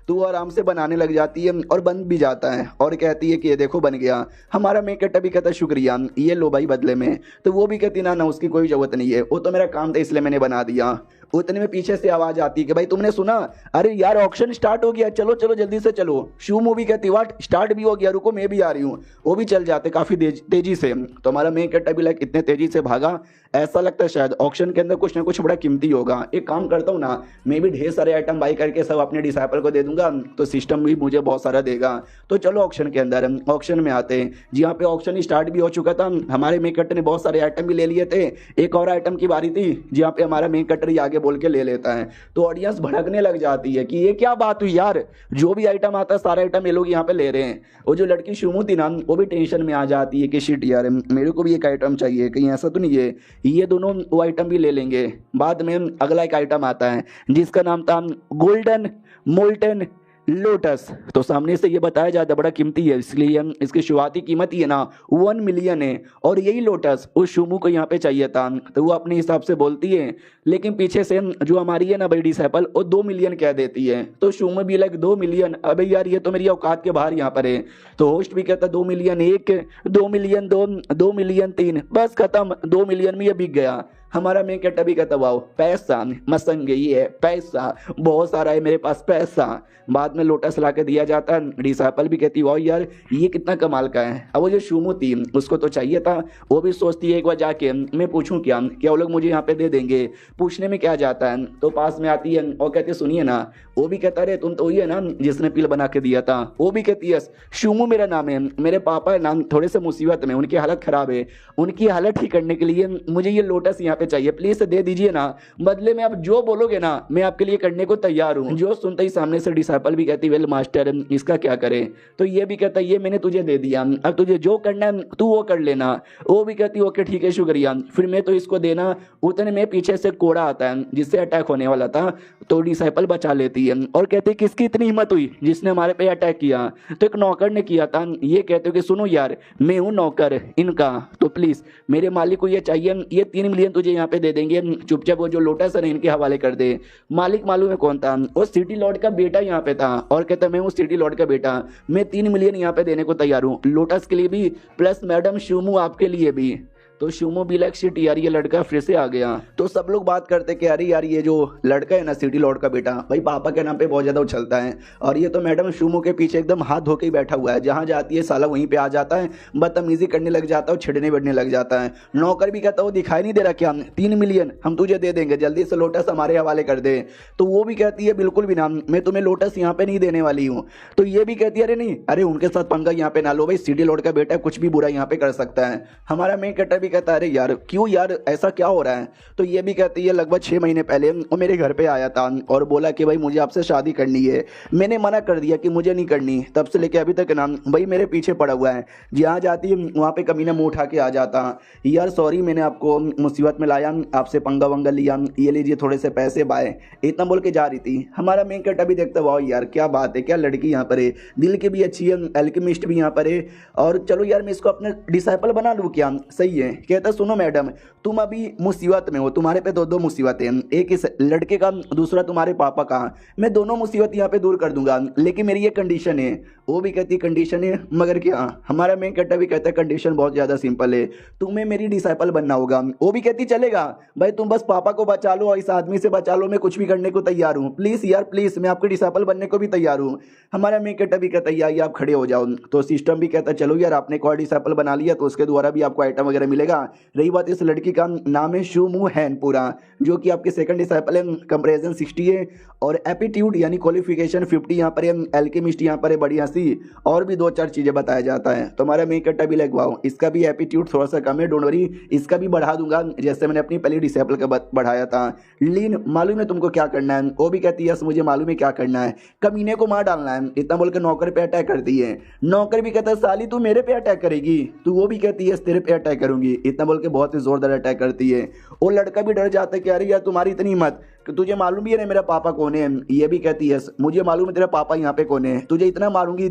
तो वो आराम से बनाने लग जाती है और बन भी जाता है और कहती है कि ये देखो बन गया। हमारा मेक कट्टा भी कहता है शुक्रिया, ये लो भाई बदले में। तो वो भी कहती ना उसकी कोई जरूरत नहीं है, वो तो मेरा काम था इसलिए मैंने बना दिया। उतने में पीछे से आवाज आती है कि भाई तुमने सुना, अरे यार ऑक्शन स्टार्ट हो गया, चलो चलो जल्दी से चलो। शू मूवी कहती वाट स्टार्ट भी हो गया, रुको मैं भी आ रही हूँ। वो भी चल जाते काफी तेजी से। तो हमारा मेक कट्टा भी लाइक इतने तेजी से भागा, ऐसा लगता है शायद ऑक्शन के अंदर कुछ ना कुछ बड़ा कीमती होगा। एक काम करता हूँ ना, मैं भी ढेर सारे आइटम बाई करके सब अपने डिसाइपल को दे दूंगा, तो सिस्टम भी मुझे बहुत सारा देगा। तो चलो ऑक्शन के अंदर, ऑक्शन में आते हैं। जी यहाँ पे ऑक्शन स्टार्ट भी हो चुका था, हमारे मेक कट्टर ने बहुत सारे आइटम भी ले लिए थे। एक और आइटम की बारी थी जी यहाँ पे हमारा मेक कट्टर ही आगे बोल के ले लेता है। तो ऑडियंस भड़कने लग जाती है कि ये क्या बात हुई यार, जो भी आइटम आता है सारा आइटम ये लोग यहाँ पे ले रहे हैं। वो जो लड़की शुमू थी ना वो भी टेंशन में आ जाती है कि शिट यार मेरे को भी एक आइटम चाहिए, कहीं ऐसा तो नहीं है ये दोनों वो आइटम भी ले लेंगे। बाद में अगला एक आइटम आता है जिसका नाम था गोल्डन मोल्टन लोटस। तो सामने से ये बताया जाता बड़ा कीमती है, इसलिए इसकी शुरुआती कीमत ही है ना 1 मिलियन है। और यही लोटस उस शुमू को यहाँ पे चाहिए था, तो वो अपने हिसाब से बोलती है, लेकिन पीछे से जो हमारी है ना बड़ी डिसेपल वो 2 मिलियन कह देती है। तो शुमू भी लाइक 2 मिलियन, अबे यार ये तो मेरी औकात के बाहर यहाँ पर है। तो होस्ट भी कहता 2 मिलियन 1, 2 मिलियन 2, 2 मिलियन 3, बस खत्म, 2 मिलियन में ये बिक गया। हमारा मेक कट्टा भी कहता वाओ पैसा मसंग ये है, पैसा बहुत सारा है मेरे पास पैसा। बाद में लोटस ला के दिया जाता है। डिसेपल भी कहती वाओ यार ये कितना कमाल का है। अब वो जो शुमू थी उसको तो चाहिए था, वो भी सोचती है एक बार जाके मैं पूछूं क्या क्या वो लोग मुझे यहाँ पे दे देंगे। पूछने में क्या जाता है, तो पास में आती है और कहती है सुनिए ना। वो भी कहता है तुम तो वही है ना जिसने पिल बना के दिया था। वो भी कहती है शुमू मेरा नाम है, मेरे पापा है ना थोड़े से मुसीबत में, उनकी हालत खराब है, उनकी हालत ठीक करने के लिए मुझे ये लोटस यहाँ पे चाहिए, प्लीज दे दीजिए ना, बदले में आप जो बोलोगे ना मैं आपके लिए करने को तैयार हूँ। जो सुनते ही सामने से डिसेपल भी कहती वेल मास्टर इसका क्या करे। तो ये भी कहता ये मैंने तुझे दे दिया, अब तुझे जो करना है तू वो कर लेना। वो भी कहती ओके ठीक है शुक्रिया, फिर मैं तो इसको देना। उतने में पीछे से कोड़ा आता है जिससे अटैक होने वाला था, तो डिसेपल बचा लेती है और कहती किसकी इतनी हिम्मत हुई जिसने हमारे पे अटैक किया। तो एक नौकर ने किया था। ये कहते हो कि सुनो यार मैं हूँ नौकर इनका, तो प्लीज मेरे मालिक को ये चाहिए, ये 3 मिलियन तुझे यहाँ पे दे देंगे, चुपचाप वो जो लोटस है इनके हवाले कर दे। मालिक मालूम है कौन था, वो सिटी लॉर्ड का बेटा यहाँ पे था और कहता मैं हूँ सिटी लॉर्ड का बेटा, मैं 3 मिलियन यहाँ पे देने को तैयार हूँ, लोटस के लिए भी प्लस मैडम शुमू आपके लिए भी। तो शुमो भी लाइक शिट यार ये लड़का फिर से आ गया। तो सब लोग बात करते कि अरे यार ये जो लड़का है ना सिटी लॉर्ड का बेटा भाई पापा के नाम पे बहुत ज्यादा उछलता है, और ये तो मैडम शुमो के पीछे एकदम हाथ धो के ही बैठा हुआ है, जहां जाती है साला वहीं पे आ जाता है, बदतमीजी करने लग जाता है और छिड़ने बढ़ने लग जाता है। नौकर भी कहता वो दिखाई नहीं दे रहा क्या, 3 मिलियन हम तुझे दे देंगे, जल्दी से लोटस हमारे हवाले कर दे। तो वो भी कहती है बिल्कुल भी ना, मैं तुम्हें लोटस यहाँ पे नहीं देने वाली हूँ। तो ये भी कहती है अरे नहीं, अरे उनके साथ पंगा यहाँ पे ना लो भाई, सिटी लॉर्ड का बेटा कुछ भी बुरा यहाँ पे कर सकता है। हमारा मेक कट्टर भी कहता है अरे यार क्यों यार ऐसा क्या हो रहा है। तो ये भी कहती है लगभग 6 महीने पहले वो मेरे घर पे आया था और बोला कि भाई मुझे आपसे शादी करनी है। मैंने मना कर दिया कि मुझे नहीं करनी, तब से लेके अभी तक ना भाई मेरे पीछे पड़ा हुआ है, जहाँ जाती है वहाँ पे कमीना मुंह उठा के आ जाता। यार सॉरी मैंने आपको मुसीबत में लाया, आपसे पंगा वंगा लिया, ये लीजिए थोड़े से पैसे बाय, इतना बोल के जा रही थी। हमारा मेन कट अभी देखता वाह यार क्या बात है, क्या लड़की यहाँ पर है, दिल की भी अच्छी है, एल्केमिस्ट भी यहाँ पर है, और चलो यार मैं इसको अपना डिसाइपल बना लूँ क्या, सही है। कहता सुनो मैडम तुम अभी मुसीबत में हो, तुम्हारे पे 2 मुसीबतें, एक इस लड़के का दूसरा तुम्हारे पापा का, मैं दोनों मुसीबत यहाँ पे दूर कर दूंगा, लेकिन मेरी ये कंडीशन है। वो भी कहती कंडीशन है मगर क्या। हमारा मेन कट्टा भी कहता है कंडीशन बहुत ज्यादा सिंपल है, तुम्हें मेरी डिसाइपल बनना होगा। वो भी कहती चलेगा भाई तुम बस पापा को बचा लो और इस आदमी से बचा लो, मैं कुछ भी करने को तैयार हूँ, प्लीज यार प्लीज मैं आपके डिसाइपल बनने को भी तैयार हूँ। हमारा मेन कट्टा भी कहता है यार आप खड़े हो जाओ। तो सिस्टम भी कहता है चलो यार आपने एक और डिसाइपल बना लिया तो उसके द्वारा भी आपको आइटम वगैरह मिलेगा, पड़ेगा। रही बात इस लड़की का नाम है शू मू हैन पूरा, जो कि आपके सेकंड डिसाइपल है, कंपैरिजन 60 है और एप्टीट्यूड यानी क्वालिफिकेशन 50 यहाँ पर है, एल्केमिस्ट यहाँ पर है बढ़िया सी, और भी 2-4 चीज़ें बताया जाता है। तो हमारा मेन कट्टा भी लगवाओ, इसका भी एप्टीट्यूड थोड़ा सा कम है, डोंट वरी, इसका भी बढ़ा दूंगा जैसे मैंने अपनी पहली डिसाइपल का बढ़ाया था। लीन मालूम है तुमको क्या करना है? वो भी कहती है यस मुझे मालूम है क्या करना है, कमीने को मार डालना है। इतना बोल के नौकर पे अटैक करती है। नौकर भी कहता है साली तू मेरे पे अटैक करेगी, तो वो भी कहती है तेरे पे अटैक करूंगी। इतना बोल के बहुत ही जोरदार अटैक करती है। वो लड़का भी डर जाता है कि अरे यार तुम्हारी इतनी हिम्मत, कि तुझे मालूम भी है ना मेरा पापा कौन है? ये भी कहती है मुझे मालूम है तेरा पापा यहाँ पे कौन है, तुझे इतना मारूंगी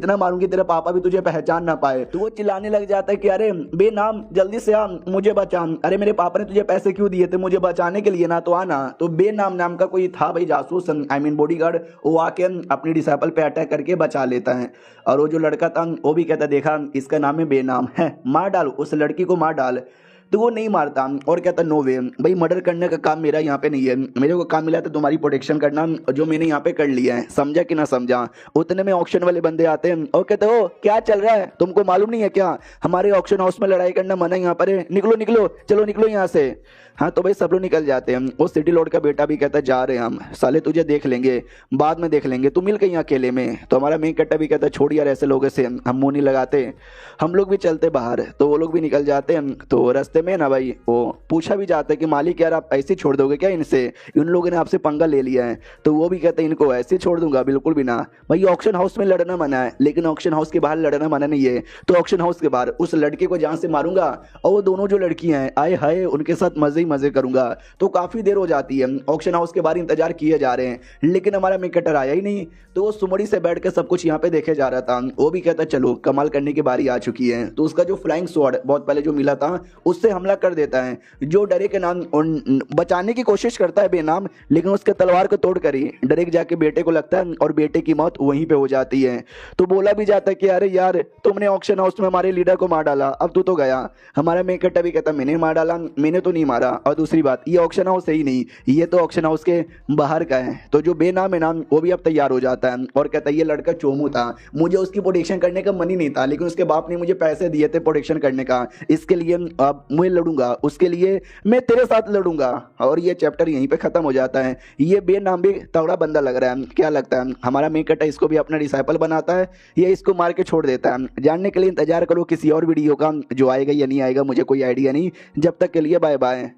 तेरा पापा भी तुझे पहचान ना पाए। तो वो चिल्लाने लग जाता है कि अरे बेनाम जल्दी से आ, मुझे बचा, अरे मेरे पापा ने तुझे पैसे क्यों दिए थे? मुझे बचाने के लिए ना, तो आना। तो बेनाम नाम का कोई था भाई जासूस, आई मीन बॉडीगार्ड, वो आके अपनी डिसाइपल पे अटैक करके बचा लेता है। और वो जो लड़का था वो भी कहता देखा इसका नाम है बेनाम है, मार डाल उस लड़की को मार डाल। तो वो नहीं मारता और कहता नो वे भाई, मर्डर करने का काम मेरा यहाँ पे नहीं है, मेरे को काम मिला था तुम्हारी प्रोटेक्शन करना, जो मैंने यहाँ पे कर लिया है, समझा कि ना समझा। उतने में ऑक्शन वाले बंदे आते हैं और कहते हो क्या चल रहा है, तुमको मालूम नहीं है क्या हमारे ऑक्शन हाउस में लड़ाई करना मना यहाँ पर है, निकलो निकलो, चलो निकलो यहाँ से। हाँ तो भाई सब लोग निकल जाते हैं। वो सिटी लॉर्ड का बेटा भी कहता है जा रहे हैं हम, साले तुझे देख लेंगे बाद में देख लेंगे, तू मिल गई अकेले में। तो हमारा मेन कट्टा भी कहता है छोड़ यार ऐसे लोगों से हम मुंह नहीं लगाते, हम लोग भी चलते बाहर। तो वो लोग भी निकल जाते हैं। तो रास्ते में ना भाई वो पूछा भी जाता है कि मालिक यार आप ऐसे छोड़ दोगे क्या इनसे, इन लोगों ने आपसे पंगा ले लिया है। तो वो भी कहते हैं इनको ऐसे छोड़ दूंगा बिल्कुल भी ना भाई, ऑक्शन हाउस में लड़ना मना है लेकिन ऑक्शन हाउस के बाहर लड़ना मना नहीं है। तो ऑक्शन हाउस के बाहर उस लड़के को जान से मारूंगा और वो दोनों जो लड़कियां हैं आए हाय उनके साथ मजे ही मजे करूंगा। तो काफी देर हो जाती है, ऑक्शन हाउस के बाहर इंतजार किए जा रहे हैं लेकिन हमारा मेन कटर आया ही नहीं। तो वो सुमड़ी से बैठ के सब कुछ यहाँ पे देखे जा रहा था। वो भी कहता चलो कमाल करने की बारी आ चुकी है। तो उसका जो फ्लाइंग स्वॉर्ड बहुत पहले जो मिला था उससे हमला कर देता है। जो डरे के नाम बचाने की कोशिश करता है बेनाम, लेकिन उसके तलवार को तोड़ कर ही डरेक जाके बेटे को लगता है और बेटे की मौत वहीं पे हो जाती है। तो बोला भी जाता है कि अरे यार तुमने ऑक्शन हाउस में हमारे लीडर को मार डाला, अब तू तो गया। हमारा मेन कट्टा भी कहता मैंने मार डाला, मैंने तो नहीं मारा। और दूसरी बात ये ऑक्शन हाउस है ही नहीं, ये तो ऑक्शन हाउस के बाहर का है। तो जो बेनाम है नाम वो भी अब तैयार हो जाता है और कहता है ये लड़का चोमू था, मुझे उसकी प्रोटेक्शन करने का मन ही नहीं था लेकिन उसके बाप ने मुझे पैसे दिए थे प्रोटेक्शन करने का, इसके लिए अब मैं लड़ूंगा, उसके लिए मैं तेरे साथ लड़ूंगा। और ये चैप्टर यहीं पे खत्म हो जाता है। ये बेनाम भी तगड़ा बंदा लग रहा है, क्या लगता है हमारा मेन कट्टा इसको भी अपना डिसाइपल बनाता है या इसको मार के छोड़ देता है? जानने के लिए इंतजार करो किसी और वीडियो का, जो आएगा या नहीं आएगा मुझे कोई आइडिया नहीं। जब तक के लिए बाय बाय।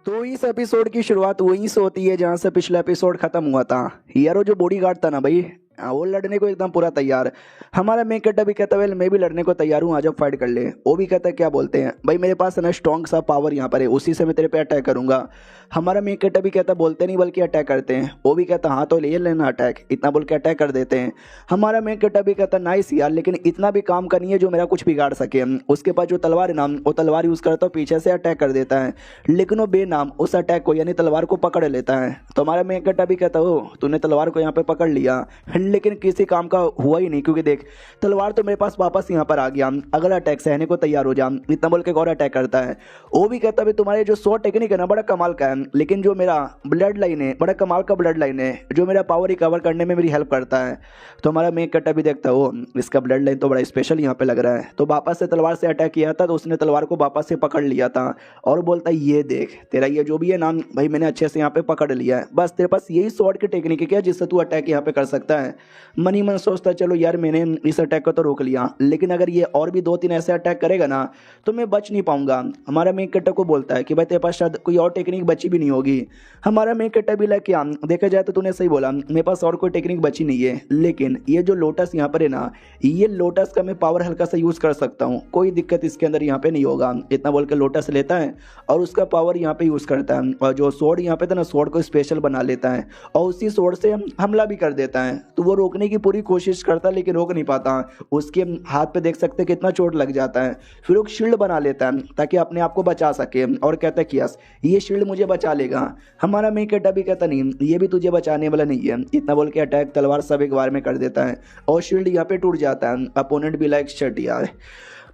तो इस एपिसोड की शुरुआत वहीं से होती है जहां से पिछला एपिसोड खत्म हुआ था। यार वो जो बॉडीगार्ड था ना भाई वो लड़ने को एकदम पूरा तैयार। हमारा मेन कट्टा भी कहता है मैं भी लड़ने को तैयार हूँ, आज अब फाइट कर ले। वो भी कहता है क्या बोलते हैं भाई मेरे पास है ना स्ट्रॉन्ग सा पावर यहाँ पर है, उसी से मैं तेरे पे अटैक करूंगा। हमारा मेन कट्टा भी कहता बोलते नहीं बल्कि अटैक करते हैं। वो भी कहता हाँ तो ले लेना अटैक, इतना बोल के अटैक कर देते हैं। हमारा मेन कट्टा भी कहता नाइस यार, लेकिन इतना भी काम का नहीं है जो मेरा कुछ बिगाड़ सके। उसके पास जो तलवार है ना वो तलवार यूज करता है, पीछे से अटैक कर देता है लेकिन वो बेनाम उस अटैक को यानी तलवार को पकड़ लेता है। तो हमारा मेन कट्टा भी कहता हो तूने तलवार को यहाँ पे पकड़ लिया लेकिन किसी काम का हुआ ही नहीं, क्योंकि देख तलवार तो मेरे पास वापस यहाँ पर आ गया, अगला अटैक सहने को तैयार हो जा, इतना बोल के गौर अटैक करता है। वो भी कहता है तुम्हारे जो शॉर्ट टेक्निक है ना बड़ा कमाल का है, लेकिन जो मेरा ब्लड लाइन है बड़ा कमाल का ब्लड लाइन है जो मेरा पावर रिकवर करने में मेरी हेल्प करता है। तो हमारा मेन कट्टा भी देखता हो इसका ब्लड लाइन तो बड़ा स्पेशल यहाँ पे लग रहा है। तो वापस से तलवार से अटैक किया था तो उसने तलवार को वापस से पकड़ लिया था और बोलता है ये देख तेरा ये जो भी है नाम भाई मैंने अच्छे से यहाँ पे पकड़ लिया है, बस तेरे पास यही शॉर्ट की टेक्निक है क्या जिससे तू अटैक यहाँ पे कर सकता है। मनी मन सोचता चलो यार मैंने इस अटैक को तो रोक लिया लेकिन अगर ये और भी 2-3 ऐसे अटैक करेगा ना तो मैं बच नहीं पाऊंगा। हमारा मेन कट्टा को बोलता है कि भाई तेरे पास शायद कोई और टेक्निक बची भी नहीं होगी। हमारा मेन कट्टा भी लाइक क्या देखा जाए तो तूने सही बोला मेरे पास और कोई टेक्निक बची नहीं है, लेकिन ये जो लोटस यहाँ पर है ना ये लोटस का मैं पावर हल्का सा यूज कर सकता हूँ, कोई दिक्कत इसके अंदर यहाँ पे नहीं होगा। इतना बोल के लोटस लेता है और उसका पावर यहाँ पे यूज करता है और जो सोर्ड यहाँ पे था ना सोर्ड को स्पेशल बना लेता है और उसी सोर्ड से हमला भी कर देता है। तो वो रोकने की पूरी कोशिश करता है लेकिन रोक नहीं पाता, उसके हाथ पे देख सकते कितना चोट लग जाता है। फिर वो शील्ड बना लेता है ताकि अपने आप को बचा सके और कहता है कि यस ये शील्ड मुझे बचा लेगा। हमारा मेन कट्टा भी कहता नहीं ये भी तुझे बचाने वाला नहीं है, इतना बोल के अटैक तलवार सब एक बार में कर देता है और शील्ड यहाँ पे टूट जाता है। अपोनेंट भी लाइक शट यार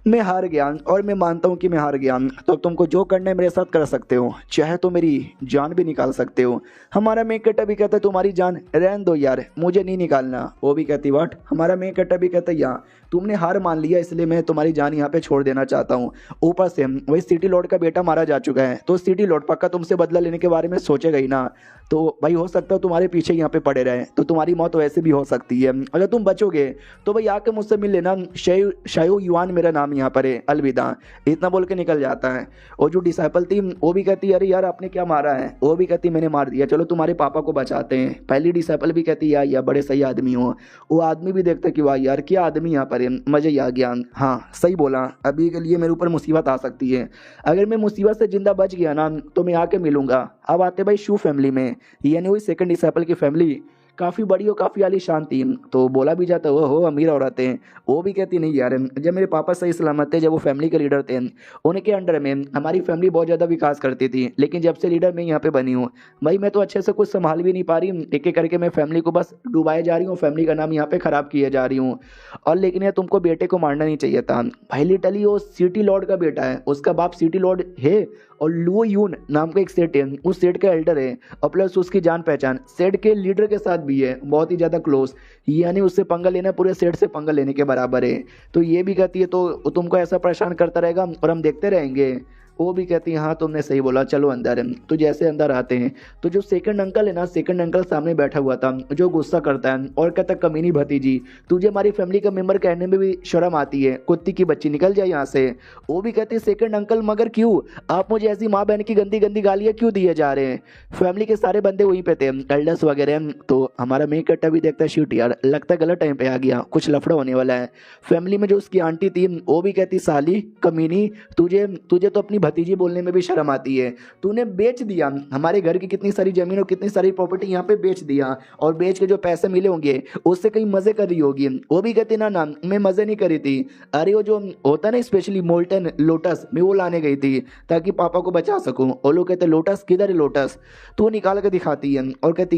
मैं हार गया और मैं मानता हूँ कि मैं हार गया, तो तुमको जो करना है मेरे साथ कर सकते हो, चाहे तो मेरी जान भी निकाल सकते हो। हमारा मेन कट्टा भी कहता है तुम्हारी जान रहने दो यार मुझे नहीं निकालना। वो भी कहती व्हाट। हमारा मेन कट्टा भी कहता है यार तुमने हार मान लिया, इसलिए मैं तुम्हारी जान यहाँ पे छोड़ देना चाहता हूँ। ऊपर से वही सिटी लॉर्ड का बेटा मारा जा चुका है, तो सिटी लॉर्ड पक्का तुमसे बदला लेने के बारे में सोचेगा ही ना। तो भाई हो सकता है तुम्हारे पीछे यहाँ पे पड़े रहे, तो तुम्हारी मौत वैसे भी हो सकती है। अगर तुम बचोगे तो भाई आके मुझसे मिल लेना, शायो युआन मेरा नाम यहाँ पर है, अलविदा। इतना बोल के निकल जाता है। और जो डिसाइपल थी वो भी कहती है अरे यार आपने क्या मारा है, वो भी कहती मैंने मार दिया, चलो तुम्हारे पापा को बचाते हैं। पहली डिसाइपल भी कहती यार यार बड़े सही आदमी हो। वो आदमी भी देखता कि वाह यार क्या आदमी यहाँ पर है, मजे ही आ गया। हाँ सही बोला, अभी के लिए मेरे ऊपर मुसीबत आ सकती है, अगर मैं मुसीबत से जिंदा बच गया ना तो मैं आके मिलूंगा। अब आते भाई शू फैमिली में, यानी वही सेकंड डिसाइपल की फैमिली काफ़ी बड़ी और काफ़ी आलीशान थी। तो बोला भी जाता वो हो अमीर औरतें, वो भी कहती नहीं यार, जब मेरे पापा सही सलामत थे, जब वो फैमिली के लीडर थे, उनके अंडर में हमारी फैमिली बहुत ज़्यादा विकास करती थी, लेकिन जब से लीडर मैं यहाँ पे बनी हूँ भाई मैं तो अच्छे से कुछ संभाल भी नहीं पा रही, एक एक करके मैं फैमिली को बस डुबाए जा रही हूँ, फैमिली का नाम यहाँ पे ख़राब किए जा रही हूँ। और लेकिन यार तुमको बेटे को मारना नहीं चाहिए था भाई, लिटरली वो सिटी लॉर्ड का बेटा है, उसका बाप सिटी लॉर्ड है और लुओ यून नाम का एक सेठ है, उस सेठ का एल्डर है, और प्लस उसकी जान पहचान सेठ के लीडर के साथ भी है, बहुत ही ज़्यादा क्लोज, यानी उससे पंगा लेना पूरे सेठ से पंगा लेने के बराबर है। तो ये भी कहती है तो तुमको ऐसा परेशान करता रहेगा और हम देखते रहेंगे। वो भी कहती है हाँ तुमने सही बोला, चलो अंदर। तो जैसे अंदर आते हैं तो जो सेकंड अंकल है ना, सेकंड अंकल सामने बैठा हुआ था, जो गुस्सा करता है और कहता कमीनी भतीजी तुझे हमारी फैमिली का मेंबर कहने में भी शर्म आती है, कुत्ती की बच्ची निकल जाए यहाँ से। वो भी कहती है सेकंड अंकल मगर क्यों, आप मुझे ऐसी माँ बहन की गंदी गंदी गालियाँ क्यों दिए जा रहे हैं, फैमिली के सारे बंदे वहीं पे थे, एल्डर्स वगैरह। तो हमारा मेन कट्टा भी देखता है शूट यार लगता है गलत टाइम पे आ गया, कुछ लफड़ा होने वाला है। फैमिली में जो उसकी आंटी थी वो भी कहती साली कमीनी तुझे तुझे तो अपनी भतीजी बोलने में भी शर्म आती है, तूने बेच दिया हमारे घर की कितनी सारी जमीन और कितनी सारी प्रॉपर्टी यहाँ पे बेच दिया, और बेच के जो पैसे मिले होंगे उससे कहीं मजे कर रही होगी। वो भी कहती ना मैं मजे नहीं करी थी, अरे वो जो होता ना स्पेशली मोल्टन लोटस मैं वो लाने गई थी ताकि पापा को बचा सकूं। और लोग कहते लोटस किधर है लोटस, तो निकाल के दिखाती है और कहती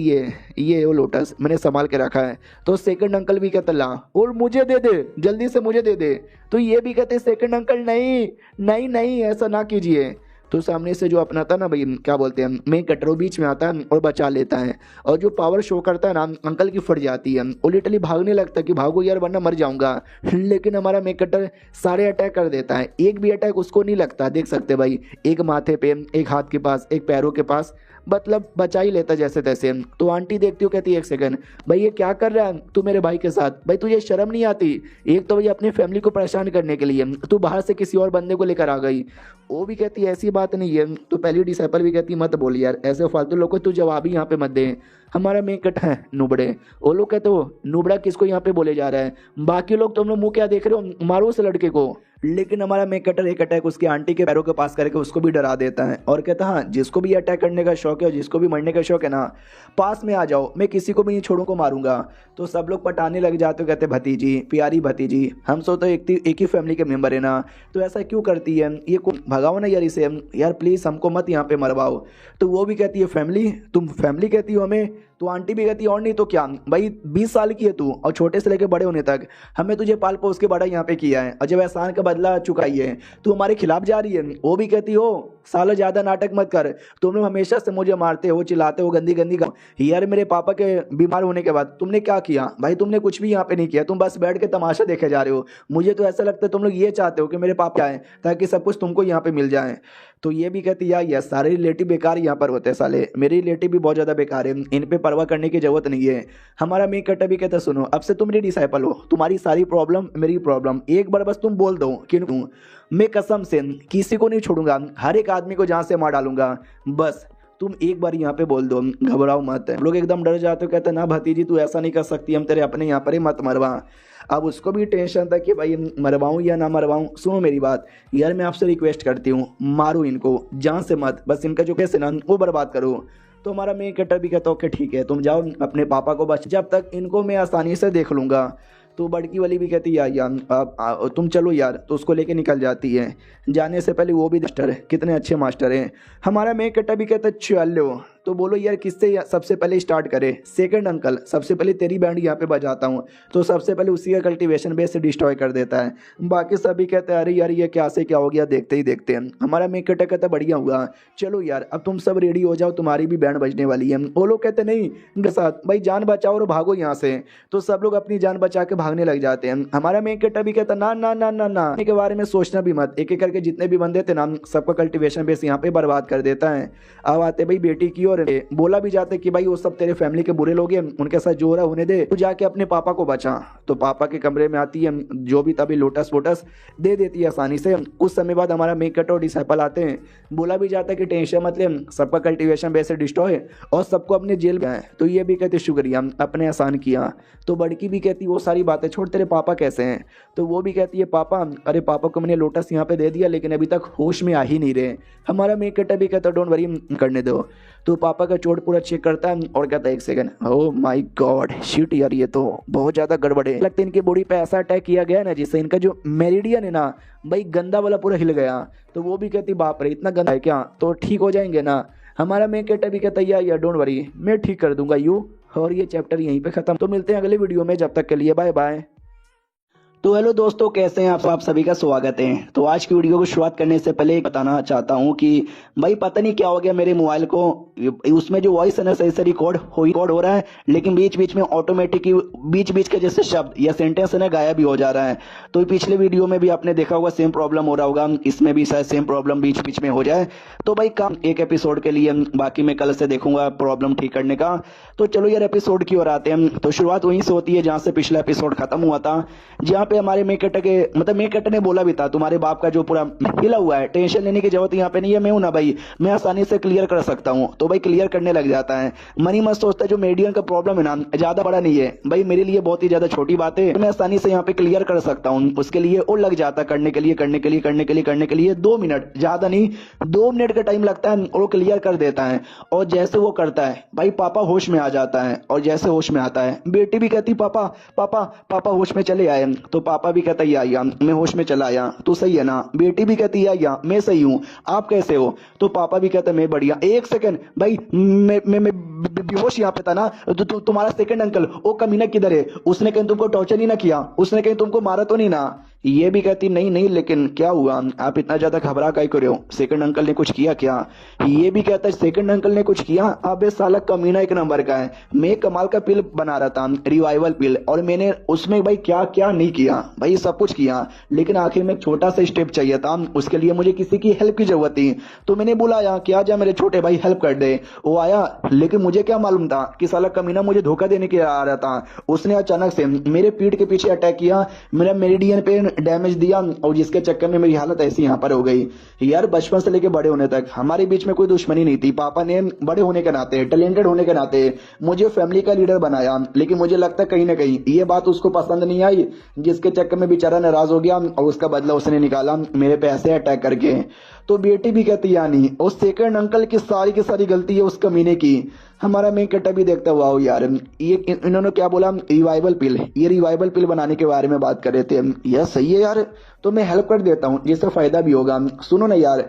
ये वो लोटस मैंने संभाल के रखा है। तो सेकंड अंकल भी कहता ला और मुझे दे दे, जल्दी से मुझे दे दे। तो ये भी कहते सेकंड अंकल नहीं नहीं नहीं ऐसा ना कीजिए। तो सामने से जो अपना था ना भाई क्या बोलते हैं मेन कटर बीच में आता है और बचा लेता है, और जो पावर शो करता है ना अंकल की फट जाती है, वो लिटरली भागने लगता है कि भागो यार वरना मर जाऊंगा। लेकिन हमारा मेन कटर सारे अटैक कर देता है, एक भी अटैक उसको नहीं लगता, देख सकते भाई एक माथे पे, एक हाथ के पास, एक पैरों के पास, मतलब बचा ही लेता जैसे तैसे। तो आंटी देखती हो कहती है एक सेकंड भाई ये क्या कर रहा है तू मेरे भाई के साथ, भाई तुझे शर्म नहीं आती, एक तो भाई अपनी फैमिली को परेशान करने के लिए तू बाहर से किसी और बंदे को लेकर आ गई। वो भी कहती है ऐसी बात नहीं है। तो पहली डिसाइपल भी कहती मत बोल यार ऐसे फालतू लोग को तू जवाब ही यहाँ पे मत दे, हमारा मेन कट है नुबड़े। वो लोग कहते हो नुबड़ा किसको यहाँ पे बोले जा रहा है, बाकी लोग तुम लोग मुंह क्या देख रहे हो, मारो उस लड़के को। लेकिन हमारा मेन कटर एक अटैक उसकी आंटी के पैरों के पास करके उसको भी डरा देता है और कहता हाँ जिसको भी अटैक करने का शौक है और जिसको भी मरने का शौक है ना पास में आ जाओ, मैं किसी को भी नहीं छोड़ू को मारूंगा। तो सब लोग पटाने लग जाते हो, कहते भतीजी प्यारी भतीजी हम सो तो एक ही फैमिली के मेंबर है ना, तो ऐसा क्यों करती है, ये भगाओ ना यार इसे, यार प्लीज़ हमको मत यहाँ पे मरवाओ। तो वो भी कहती है फैमिली, तुम फैमिली कहती हो हमें, तो आंटी भी कहती है और नहीं तो क्या भाई 20 साल की है तू और छोटे से लेकर बड़े होने तक हमें तुझे पाल पोस के बड़ा यहाँ पे किया है, और जब एहसान का बदला चुकाई है तू हमारे खिलाफ जा रही है। वो भी कहती हो सालों ज़्यादा नाटक मत कर, तुम लोग हमेशा से मुझे मारते हो चिल्लाते हो गंदी गंदी यार मेरे पापा के बीमार होने के बाद तुमने क्या किया भाई, तुमने कुछ भी यहाँ पे नहीं किया, तुम बस बैठ के तमाशा देखे जा रहे हो। मुझे तो ऐसा लगता है तुम लोग ये चाहते हो कि मेरे पापा आए ताकि सब कुछ तुमको यहाँ पे मिल जाए। तो ये भी कहती यार ये सारे रिलेटिव बेकार यहाँ पर होते हैं साले, मेरे रिलेटिव भी बहुत ज़्यादा बेकार है, इन पे परवाह करने की जरूरत नहीं है। हमारा मेक कट्टा भी कहता सुनो अब से तुम मेरी डिसाइपल हो, तुम्हारी सारी प्रॉब्लम मेरी प्रॉब्लम, एक बार बस तुम बोल दो कि मैं कसम से किसी को नहीं छोड़ूंगा, हर एक आदमी को जान से मार डालूंगा, बस तुम एक बार यहाँ पे बोल दो, घबराओ मत। लोग एकदम डर जाते हो, कहते ना भतीजी तू ऐसा नहीं कर सकती, हम तेरे अपने यहाँ पर ही मत मरवा। अब उसको भी टेंशन था कि भाई मरवाऊँ या ना मरवाऊँ। सुनो मेरी बात यार, मैं आपसे रिक्वेस्ट करती हूँ मारो इनको जान से मत, बस इनका जो केस है ना वो बर्बाद करो। तो हमारा मेन कट्टर भी कहता ओके ठीक है तुम जाओ अपने पापा को, बस जब तक इनको मैं आसानी से देख लूँगा। तो बड़की वाली भी कहती यार तुम चलो यार, तो उसको लेके निकल जाती है। जाने से पहले वो भी मास्टर है, कितने अच्छे मास्टर हैं। हमारा मेन कट्टा भी कहता चलो तो बोलो यार किससे सबसे पहले स्टार्ट करे। सेकंड अंकल सबसे पहले तेरी बैंड यहाँ पे बजाता हूँ, तो सबसे पहले उसी का कल्टीवेशन बेस डिस्ट्रॉय कर देता है। बाकी सभी कहते हैं अरे यार ये क्या से क्या हो गया, देखते ही देखते हैं। हमारा मेक कटर कहता बढ़िया हुआ, चलो यार अब तुम सब रेडी हो जाओ, तुम्हारी भी बैंड बजने वाली है। वो लोग कहते नहीं इनके साथ भाई जान बचाओ और भागो यहाँ से। तो सब लोग अपनी जान बचा के भागने लग जाते हैं। हमारा मेक कटर भी कहता ना ना ना ना ना के बारे में सोचना भी मत, एक एक करके जितने भी बंदे थे ना सबका कल्टीवेशन बेस यहाँ पे बर्बाद कर देता है। अब आते भाई बेटी की और बोला भी जाता है कि भाई वो सब तेरे फैमिली के बुरे लोग हैं, उनके साथ जो हो रहा होने दे, तो जाके अपने पापा को बचा। तो पापा के कमरे में आती है जो भी तभी लोटस वोटस दे देती है आसानी से। कुछ समय बाद हमारा मेक कटर और डिसाइपल आते हैं। बोला भी जाता है कि टेंशन मत ले, सबका कल्टीवेशन बेस डिस्ट्रॉय और सबको अपने जेल में है। तो ये भी कहते शुक्रिया अपने आसान किया। तो बड़की भी कहती वो सारी बातें छोड़, तेरे पापा कैसे हैं। तो वो भी कहती है पापा, अरे पापा को मैंने लोटस यहाँ पे दे दिया लेकिन अभी तक होश में आ ही नहीं रहे। हमारा मेक कटर भी कहता डोंट वरी करने दो। तो पापा का चोट पूरा चेक करता है और कहता है एक second, oh my God shit यार ये तो बहुत ज्यादा गड़बड़ है, लगता है इनकी बॉडी पे ऐसा अटैक किया गया ना जिससे इनका जो मेरिडियन है ना भाई गंदा वाला पूरा हिल गया। तो वो भी कहती बाप रे इतना गंदा है क्या, तो ठीक हो जाएंगे ना। हमारा मेक कटर भी कहता यार डोंट वरी मैं ठीक कर दूंगा यू। और ये चैप्टर यहीं पे खत्म। तो मिलते हैं अगले वीडियो में, जब तक के लिए बाय बाय। तो हेलो दोस्तों, कैसे हैं आप सभी का स्वागत है। तो आज की वीडियो को शुरुआत करने से पहले बताना चाहता हूं कि भाई पता नहीं क्या हो गया मेरे मोबाइल को, उसमें जो वॉइस है ना सही से रिकॉर्ड हो रहा है लेकिन बीच बीच में ऑटोमेटिक बीच बीच के जैसे शब्द या सेंटेंस है ना गायब भी हो जा रहा है। तो पिछले वीडियो में भी आपने देखा होगा सेम प्रॉब्लम हो रहा होगा, इसमें भी शायद सेम प्रॉब्लम बीच बीच में हो जाए। तो भाई काम एक एपिसोड के लिए, बाकी मैं कल से देखूंगा प्रॉब्लम ठीक करने का। तो चलो यार एपिसोड की ओर आते हैं। तो शुरुआत वहीं से होती है जहां से पिछला एपिसोड खत्म हुआ था, जहां पे हमारे मेक कटर के मतलब मेक कटर ने बोला भी था तुम्हारे बाप का जो पूरा हिला हुआ है, टेंशन लेने की जरूरत यहाँ पे नहीं है, मैं हूं ना भाई, मैं आसानी से क्लियर कर सकता हूं। तो भाई क्लियर करने लग जाता है। मनी मत सोचता है जो मेडियन का प्रॉब्लम है ना ज्यादा बड़ा नहीं है भाई, मेरे लिए बहुत ही ज्यादा छोटी बात है, मैं आसानी से यहाँ पे क्लियर कर सकता हूँ। उसके लिए और लग जाता करने के लिए 2 मिनट, ज्यादा नहीं 2 मिनट का टाइम लगता है और वो क्लियर कर देता है। और जैसे वो करता है भाई पापा होश में आ जाता है। और जैसे होश में आता है बेटी भी कहती पापा पापा पापा होश में चले आए। तो पापा भी कहता या मैं होश में चला आया, तो सही है ना। बेटी भी कहती या मैं सही हूँ, आप कैसे हो। तो पापा भी कहता मैं बढ़िया। एक सेकंड भाई मैं बेहोश यहाँ पे था ना, तो तुम्हारा सेकंड अंकल वो कमीना किधर है, उसने कहीं तुमको टॉर्चर नहीं ना किया, उसने कहीं तुमको मारा तो नहीं ना। ये भी कहती नहीं नहीं लेकिन क्या हुआ, आप इतना ज्यादा घबरा काहे कर रहे हो, सेकंड अंकल ने कुछ किया क्या। ये भी कहता है सेकंड अंकल ने कुछ किया, अबे साला कमीना एक नंबर का है, मैं कमाल का पिल बना रहा था रिवाइवल पिल, और मैंने उसमें भाई क्या क्या नहीं किया भाई, सब कुछ किया, लेकिन आखिर में एक छोटा सा स्टेप चाहिए था, उसके लिए मुझे किसी की हेल्प की जरूरत थी। तो मैंने बुलाया कि आजा मेरे छोटे भाई हेल्प कर दे। वो आया लेकिन मुझे क्या मालूम था कि साला कमीना मुझे धोखा देने के आ रहा था। उसने अचानक से मेरे पीठ के पीछे अटैक किया, मेरा मेरिडियन पे डैमेज दिया, और जिसके चक्कर में मेरी हालत ऐसी यहाँ पर हो गई। यार बचपन से लेके बड़े होने तक हमारे बीच में कोई दुश्मनी नहीं थी। पापा ने बड़े होने के नाते, टैलेंटेड होने के नाते मुझे फैमिली का लीडर बनाया, लेकिन मुझे लगता है कहीं ना कहीं ये बात उसको पसंद नहीं आई, जिसके चक्कर में बेचारा नाराज हो गया और उसका बदला उसने निकाला मेरे पे ऐसे अटैक करके। तो बेटी भी कहती यानी उस सेकंड अंकल की सारी गलती है उस कमीने की। हमारा मेक कटर भी देखता हुआ यार ये इन्होंने क्या बोला रिवाइवल पिल, ये रिवाइवल पिल बनाने के बारे में बात कर रहे थे। यह सही है यार, तो मैं हेल्प कर देता हूँ जिससे फायदा भी होगा। सुनो ना यार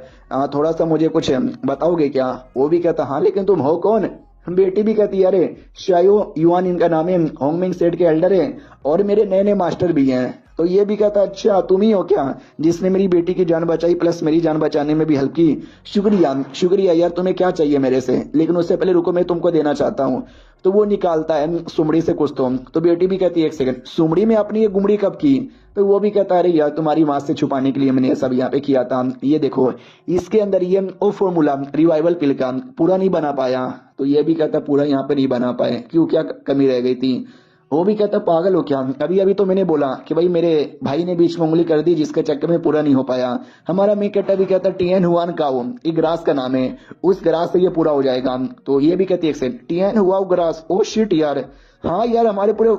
थोड़ा सा मुझे कुछ बताओगे क्या। वो भी कहता हाँ लेकिन तुम हो कौन। बेटी भी कहती है अरे शायो युआन इनका नाम है, होंगमिंग सेठ के एल्डर है और मेरे नए नए मास्टर भी हैं। तो ये भी कहता अच्छा तुम ही हो क्या जिसने मेरी बेटी की जान बचाई प्लस मेरी जान बचाने में भी हेल्प की, शुक्रिया शुक्रिया यार, तुम्हें क्या चाहिए मेरे से, लेकिन उससे पहले रुको मैं तुमको देना चाहता हूँ। तो वो निकालता है सुमड़ी से कुछ तो बेटी भी कहती है एक सेकंड सुमड़ी में अपनी ये गुमड़ी कब की। तो वो भी कहता है अरे यार तुम्हारी माँ से छुपाने के लिए मैंने ये सब यहाँ पे किया था, ये देखो इसके अंदर ये वो फॉर्मूला रिवाइवल पिल का पूरा नहीं बना पाया। तो ये भी कहता पूरा यहाँ पे नहीं बना पाए क्यों, क्या कमी रह गई थी। वो भी कहता पागल हो क्या, अभी अभी तो मैंने बोला कि भाई मेरे भाई ने बीच में उंगली कर दी जिसके चक्कर में पूरा नहीं हो पाया। हमारा मेक कटर भी कहता टीएन हुआन काओ, ये ग्रास का नाम है, उस ग्रास से ये पूरा हो जाएगा। तो ये भी कहती है एक सेकंड टीएन हुआ ग्रास, ओ शिट यार, हाँ यार हमारे पूरे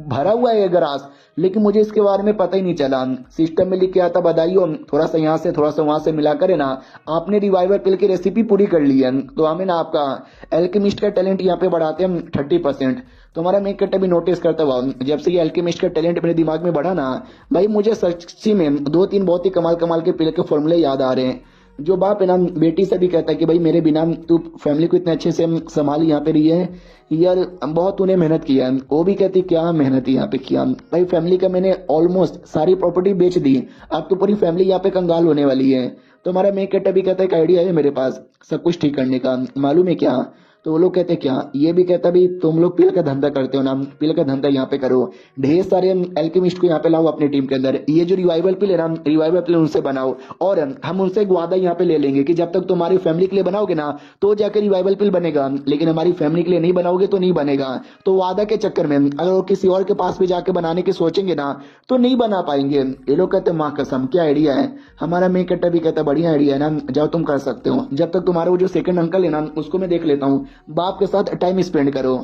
भरा हुआ है ये ग्रास, लेकिन मुझे इसके बारे में पता ही नहीं चला। सिस्टम में लिख के आता बधाइयो, थोड़ा सा यहाँ से थोड़ा सा वहां से मिला करे ना, आपने रिवाइवल पिल की रेसिपी पूरी कर ली है। तो हमें ना आपका एल्केमिस्ट का टैलेंट यहाँ पे बढ़ाते हैं 30%। तो हमारा मेक कटर भी नोटिस करता हुआ जब से ये एल्केमिस्ट का टैलेंट मेरे दिमाग में बढ़ा ना भाई, मुझे सच्ची में 2-3 बहुत ही कमाल के पिल के फॉर्मूले याद आ रहे हैं। जो बाप है ना बेटी से भी कहता है कि भाई मेरे बिना तू फैमिली को इतने अच्छे से संभाल यहाँ पे रही है यार, बहुत तूने मेहनत किया है। वो भी कहती क्या मेहनत यहाँ पे किया भाई, फैमिली का मैंने ऑलमोस्ट सारी प्रॉपर्टी बेच दी, अब तो पूरी फैमिली यहाँ पे कंगाल होने वाली है। तो हमारा मेक कट्टा भी कहता है एक आइडिया है मेरे पास सब कुछ ठीक करने का, मालूम है क्या? तो वो लोग कहते क्या? ये भी कहता भी तुम लोग पिल का धंधा करते हो ना, पिल का धंधा यहाँ पे करो, ढेर सारे एल्केमिस्ट को यहाँ पे लाओ अपनी टीम के अंदर, ये जो रिवाइवल पिल है ना, रिवाइवल पिल उनसे बनाओ, और हम उनसे एक वादा यहाँ पे ले लेंगे कि जब तक तुम्हारी फैमिली के लिए बनाओगे ना तो जाकर रिवाइवल पिल बनेगा, लेकिन हमारी फैमिली के लिए नहीं बनाओगे तो नहीं बनेगा। तो वादा के चक्कर में अगर वो किसी और के पास भी जाके बनाने की सोचेंगे ना तो नहीं बना पाएंगे। ये लोग कहते माँ कसम क्या आइडिया है। हमारा मेक कट्टा भी कहता बढ़िया आइडिया है ना, जाओ तुम कर सकते हो, जब तक तुम्हारा वो जो सेकंड अंकल है ना उसको मैं देख लेता हूँ, बाप के साथ टाइम स्पेंड करो।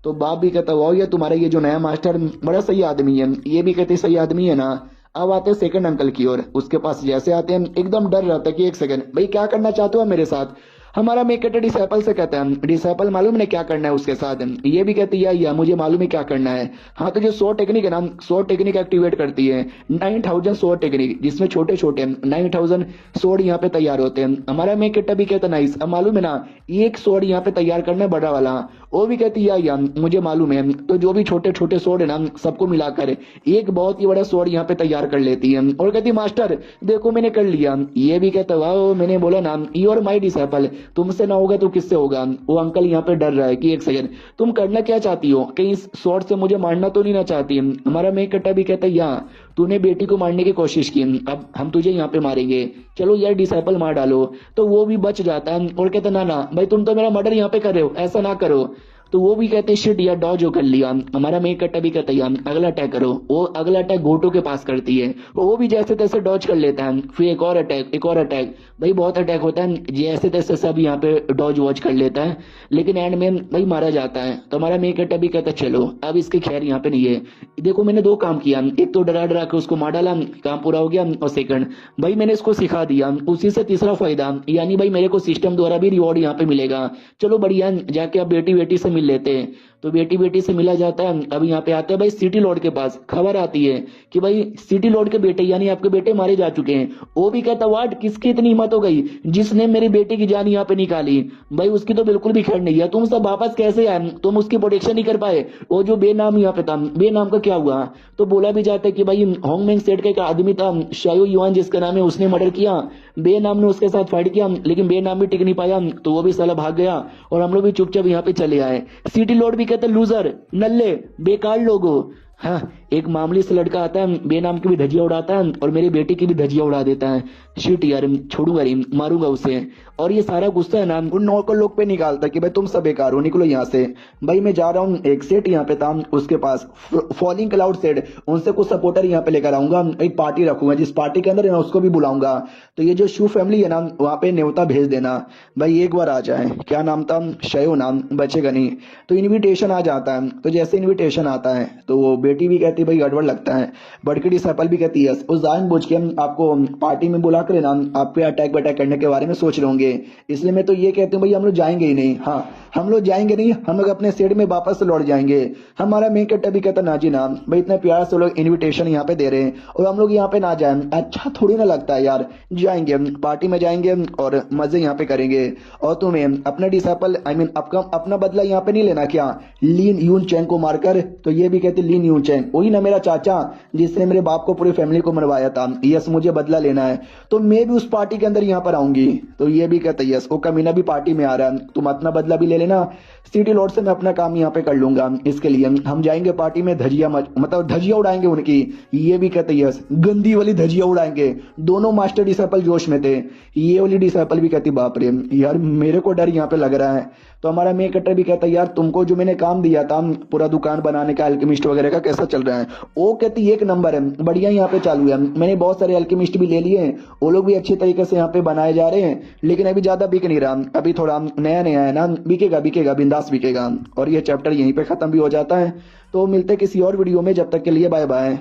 तो बाप भी कहता वाह ये तुम्हारा ये जो नया मास्टर बड़ा सही आदमी है, ये भी कहते सही आदमी है ना। अब आते हैं सेकंड अंकल की ओर, उसके पास जैसे आते हैं एकदम डर रहता है कि एक सेकंड भाई क्या करना चाहते हो मेरे साथ। हमारा मेक कट्टा डिसाइपल से कहता है डिसाइपल मालूम है क्या करना है उसके साथ, ये भी कहती है या मुझे मालूम है क्या करना है। हाँ तो जो 100 टेक्निक है ना, 100 टेक्निक एक्टिवेट करती है, 9000 100 टेक्निक, जिसमें छोटे छोटे 9000 स्वॉर्ड यहाँ पे तैयार होते हैं। हमारा मेक कट्टा भी कहता नाइस, अब मालूम है ना एक स्वॉर्ड यहाँ पे तैयार करना है बड़ा वाला, वो भी कहती है या मुझे मालूम है। तो जो भी छोटे छोटे स्वॉर्ड है ना सबको मिलाकर एक बहुत ही बड़ा स्वॉर्ड यहाँ पे तैयार कर लेती है, और कहती मास्टर देखो मैंने कर लिया। ये भी कहता वाह मैंने बोला ना यू आर माई डिसाइपल, तुमसे ना होगा तो किससे होगा। वो अंकल यहाँ पे डर रहा है कि एक सेकंड तुम करना क्या चाहती हो, कहीं इस शॉट से मुझे मारना तो नहीं ना चाहती। हमारा मेक कट्टा भी कहता है या तूने बेटी को मारने की कोशिश की, अब हम तुझे यहाँ पे मारेंगे, चलो यार डिसाइपल मार डालो। तो वो भी बच जाता है और कहता ना ना भाई तुम तो मेरा मर्डर यहाँ पे कर रहे हो, ऐसा ना करो। तो वो भी कहते शिट यार डॉज कर लिया। हमारा मेक कट्टा भी कहता है अगला अटैक करो। वो अगला अटैक गोटो के पास करती है, वो भी जैसे तैसे डॉज कर लेता है, फिर एक और अटैक एक और अटैक, भाई बहुत अटैक होता है, जैसे तैसे सब यहाँ पे डॉज वॉच कर लेता है, लेकिन एंड में भाई मारा जाता है। तो हमारा मेक कट्टा भी कहता चलो अब इसकी खैर यहाँ पे नहीं है, देखो मैंने 2 काम किया, एक तो डरा डरा के उसको मार डाला, काम पूरा हो गया, और सेकंड भाई मैंने इसको सिखा दिया, उसी से तीसरा फायदा यानी भाई मेरे को सिस्टम द्वारा भी रिवॉर्ड यहाँ पे मिलेगा। चलो बढ़िया जाके अब बेटी बेटी से मिल लेते हैं। तो बेटी बेटी से मिला जाता है। अब यहाँ पे आते हैं भाई सिटी लॉर्ड के पास, खबर आती है कि भाई सिटी लॉर्ड के बेटे यानी आपके बेटे मारे जा चुके हैं। वो भी कहता वाट किसकी इतनी हिम्मत हो गई जिसने मेरी बेटी की जान यहाँ पे निकाली, भाई उसकी तो बिल्कुल भी खैर नहीं है, तुम सब वापस कैसे आए, तुम उसकी प्रोटेक्शन नहीं कर पाए। वो जो बेनाम यहाँ पे था, बेनाम का क्या हुआ। तो बोला भी जाता है कि भाई होंगमेंग सेट का एक आदमी था शायो युआन जिसका नाम है, उसने मर्डर किया, बेनाम ने उसके साथ फाइट किया, लेकिन बेनाम भी टिक नहीं पाया, तो वो भी साला भाग गया और हम लोग भी चुपचाप यहाँ पे चले आए। सिटी लॉर्ड भी कहते लूजर नल्ले बेकार लोगो। हाँ एक मामूली से लड़का आता है, बेनाम की भी धजिया उड़ाता है और मेरी बेटी की भी धजिया उड़ा देता है। शिट यार छोड़ूंगा नहीं, मारूंगा उसे। और ये सारा गुस्सा है ना उन नौकर लोग पे निकालता कि भाई तुम सब बेकार हो, निकलो यहाँ से। भाई मैं जा रहा हूँ, एक सेट यहाँ पे था उसके पास फॉलिंग क्लाउड सेट, उनसे कुछ सपोर्टर यहाँ पे लेकर आऊंगा, एक पार्टी रखूंगा जिस पार्टी के अंदर है ना उसको भी बुलाऊंगा। तो ये जो शू फैमिली है ना वहाँ पे न्योता भेज देना, भाई एक बार आ जाए। क्या नाम था, शयो नाम, बचेगा नहीं। तो इन्विटेशन आ जाता है। तो जैसे इन्विटेशन आता है तो वो बेटी भी कहती भाई गड़बड़ लगता है, बड़की डिसाइपल भी कहती है उस जानबूझ के हम आपको पार्टी में बुला कर ना आप पे अटैक वटैक करने के बारे में सोच रहे होंगे, इसलिए मैं तो ये कहती हूँ भाई हम लोग जाएंगे ही नहीं। हाँ हम लोग जाएंगे नहीं, हम लोग अपने सेट में वापस लौट जाएंगे। हमारा मेक कट्टा भी कहता ना जी ना भाई इतना प्यार से लोग इन्विटेशन यहाँ पे दे रहे हैं और हम लोग यहाँ पे ना जाए, अच्छा थोड़ी ना लगता है यार। जाएंगे पार्टी में जाएंगे और मजे यहाँ पे करेंगे। और तुम्हें अपना डिसाइपल आई मीन अपना बदला यहाँ पे नहीं लेना क्या, लीन यून चैंग को मारकर। तो ये भी कहते लीन यून चैंग वही ना मेरा चाचा जिसने मेरे बाप को पूरी फैमिली को मरवाया था, यस मुझे बदला लेना है। तो मैं भी उस पार्टी के अंदर यहाँ पर आऊंगी। तो ये भी कहता यस वो कमीना भी पार्टी में आ रहा है, तुम अपना बदला भी ले लेना, सिटी लॉर्ड से मैं अपना काम यहाँ पे कर लूंगा। इसके लिए हम जाएंगे पार्टी में, धजिया मतलब धजिया उड़ाएंगे उनकी। ये भी कहते यस गंदी वाली धजिया उड़ाएंगे। दोनों मास्टर डिसाइपल जोश में थे। ये वाली डिसाइपल भी कहती बाप रे यार मेरे को डर यहाँ पे लग रहा है। तो हमारा मेक कट्टर भी कहता यार तुमको जो मैंने काम दिया था पूरा दुकान बनाने का अल्केमिस्ट वगैरह का कैसा चल रहा है। वो कहती एक नंबर है, बढ़िया यहाँ पे चालू है, मैंने बहुत सारे अल्केमिस्ट भी ले लिए हैं, वो लोग भी अच्छे तरीके से यहाँ पे बनाए जा रहे हैं, लेकिन अभी ज्यादा बिक नहीं रहा, अभी थोड़ा नया नया है ना, बिकेगा बिकेगा बिंदास बिकेगा। और ये चैप्टर यहीं पे खत्म भी हो जाता है। तो मिलते किसी और वीडियो में, जब तक के लिए बाय बाय।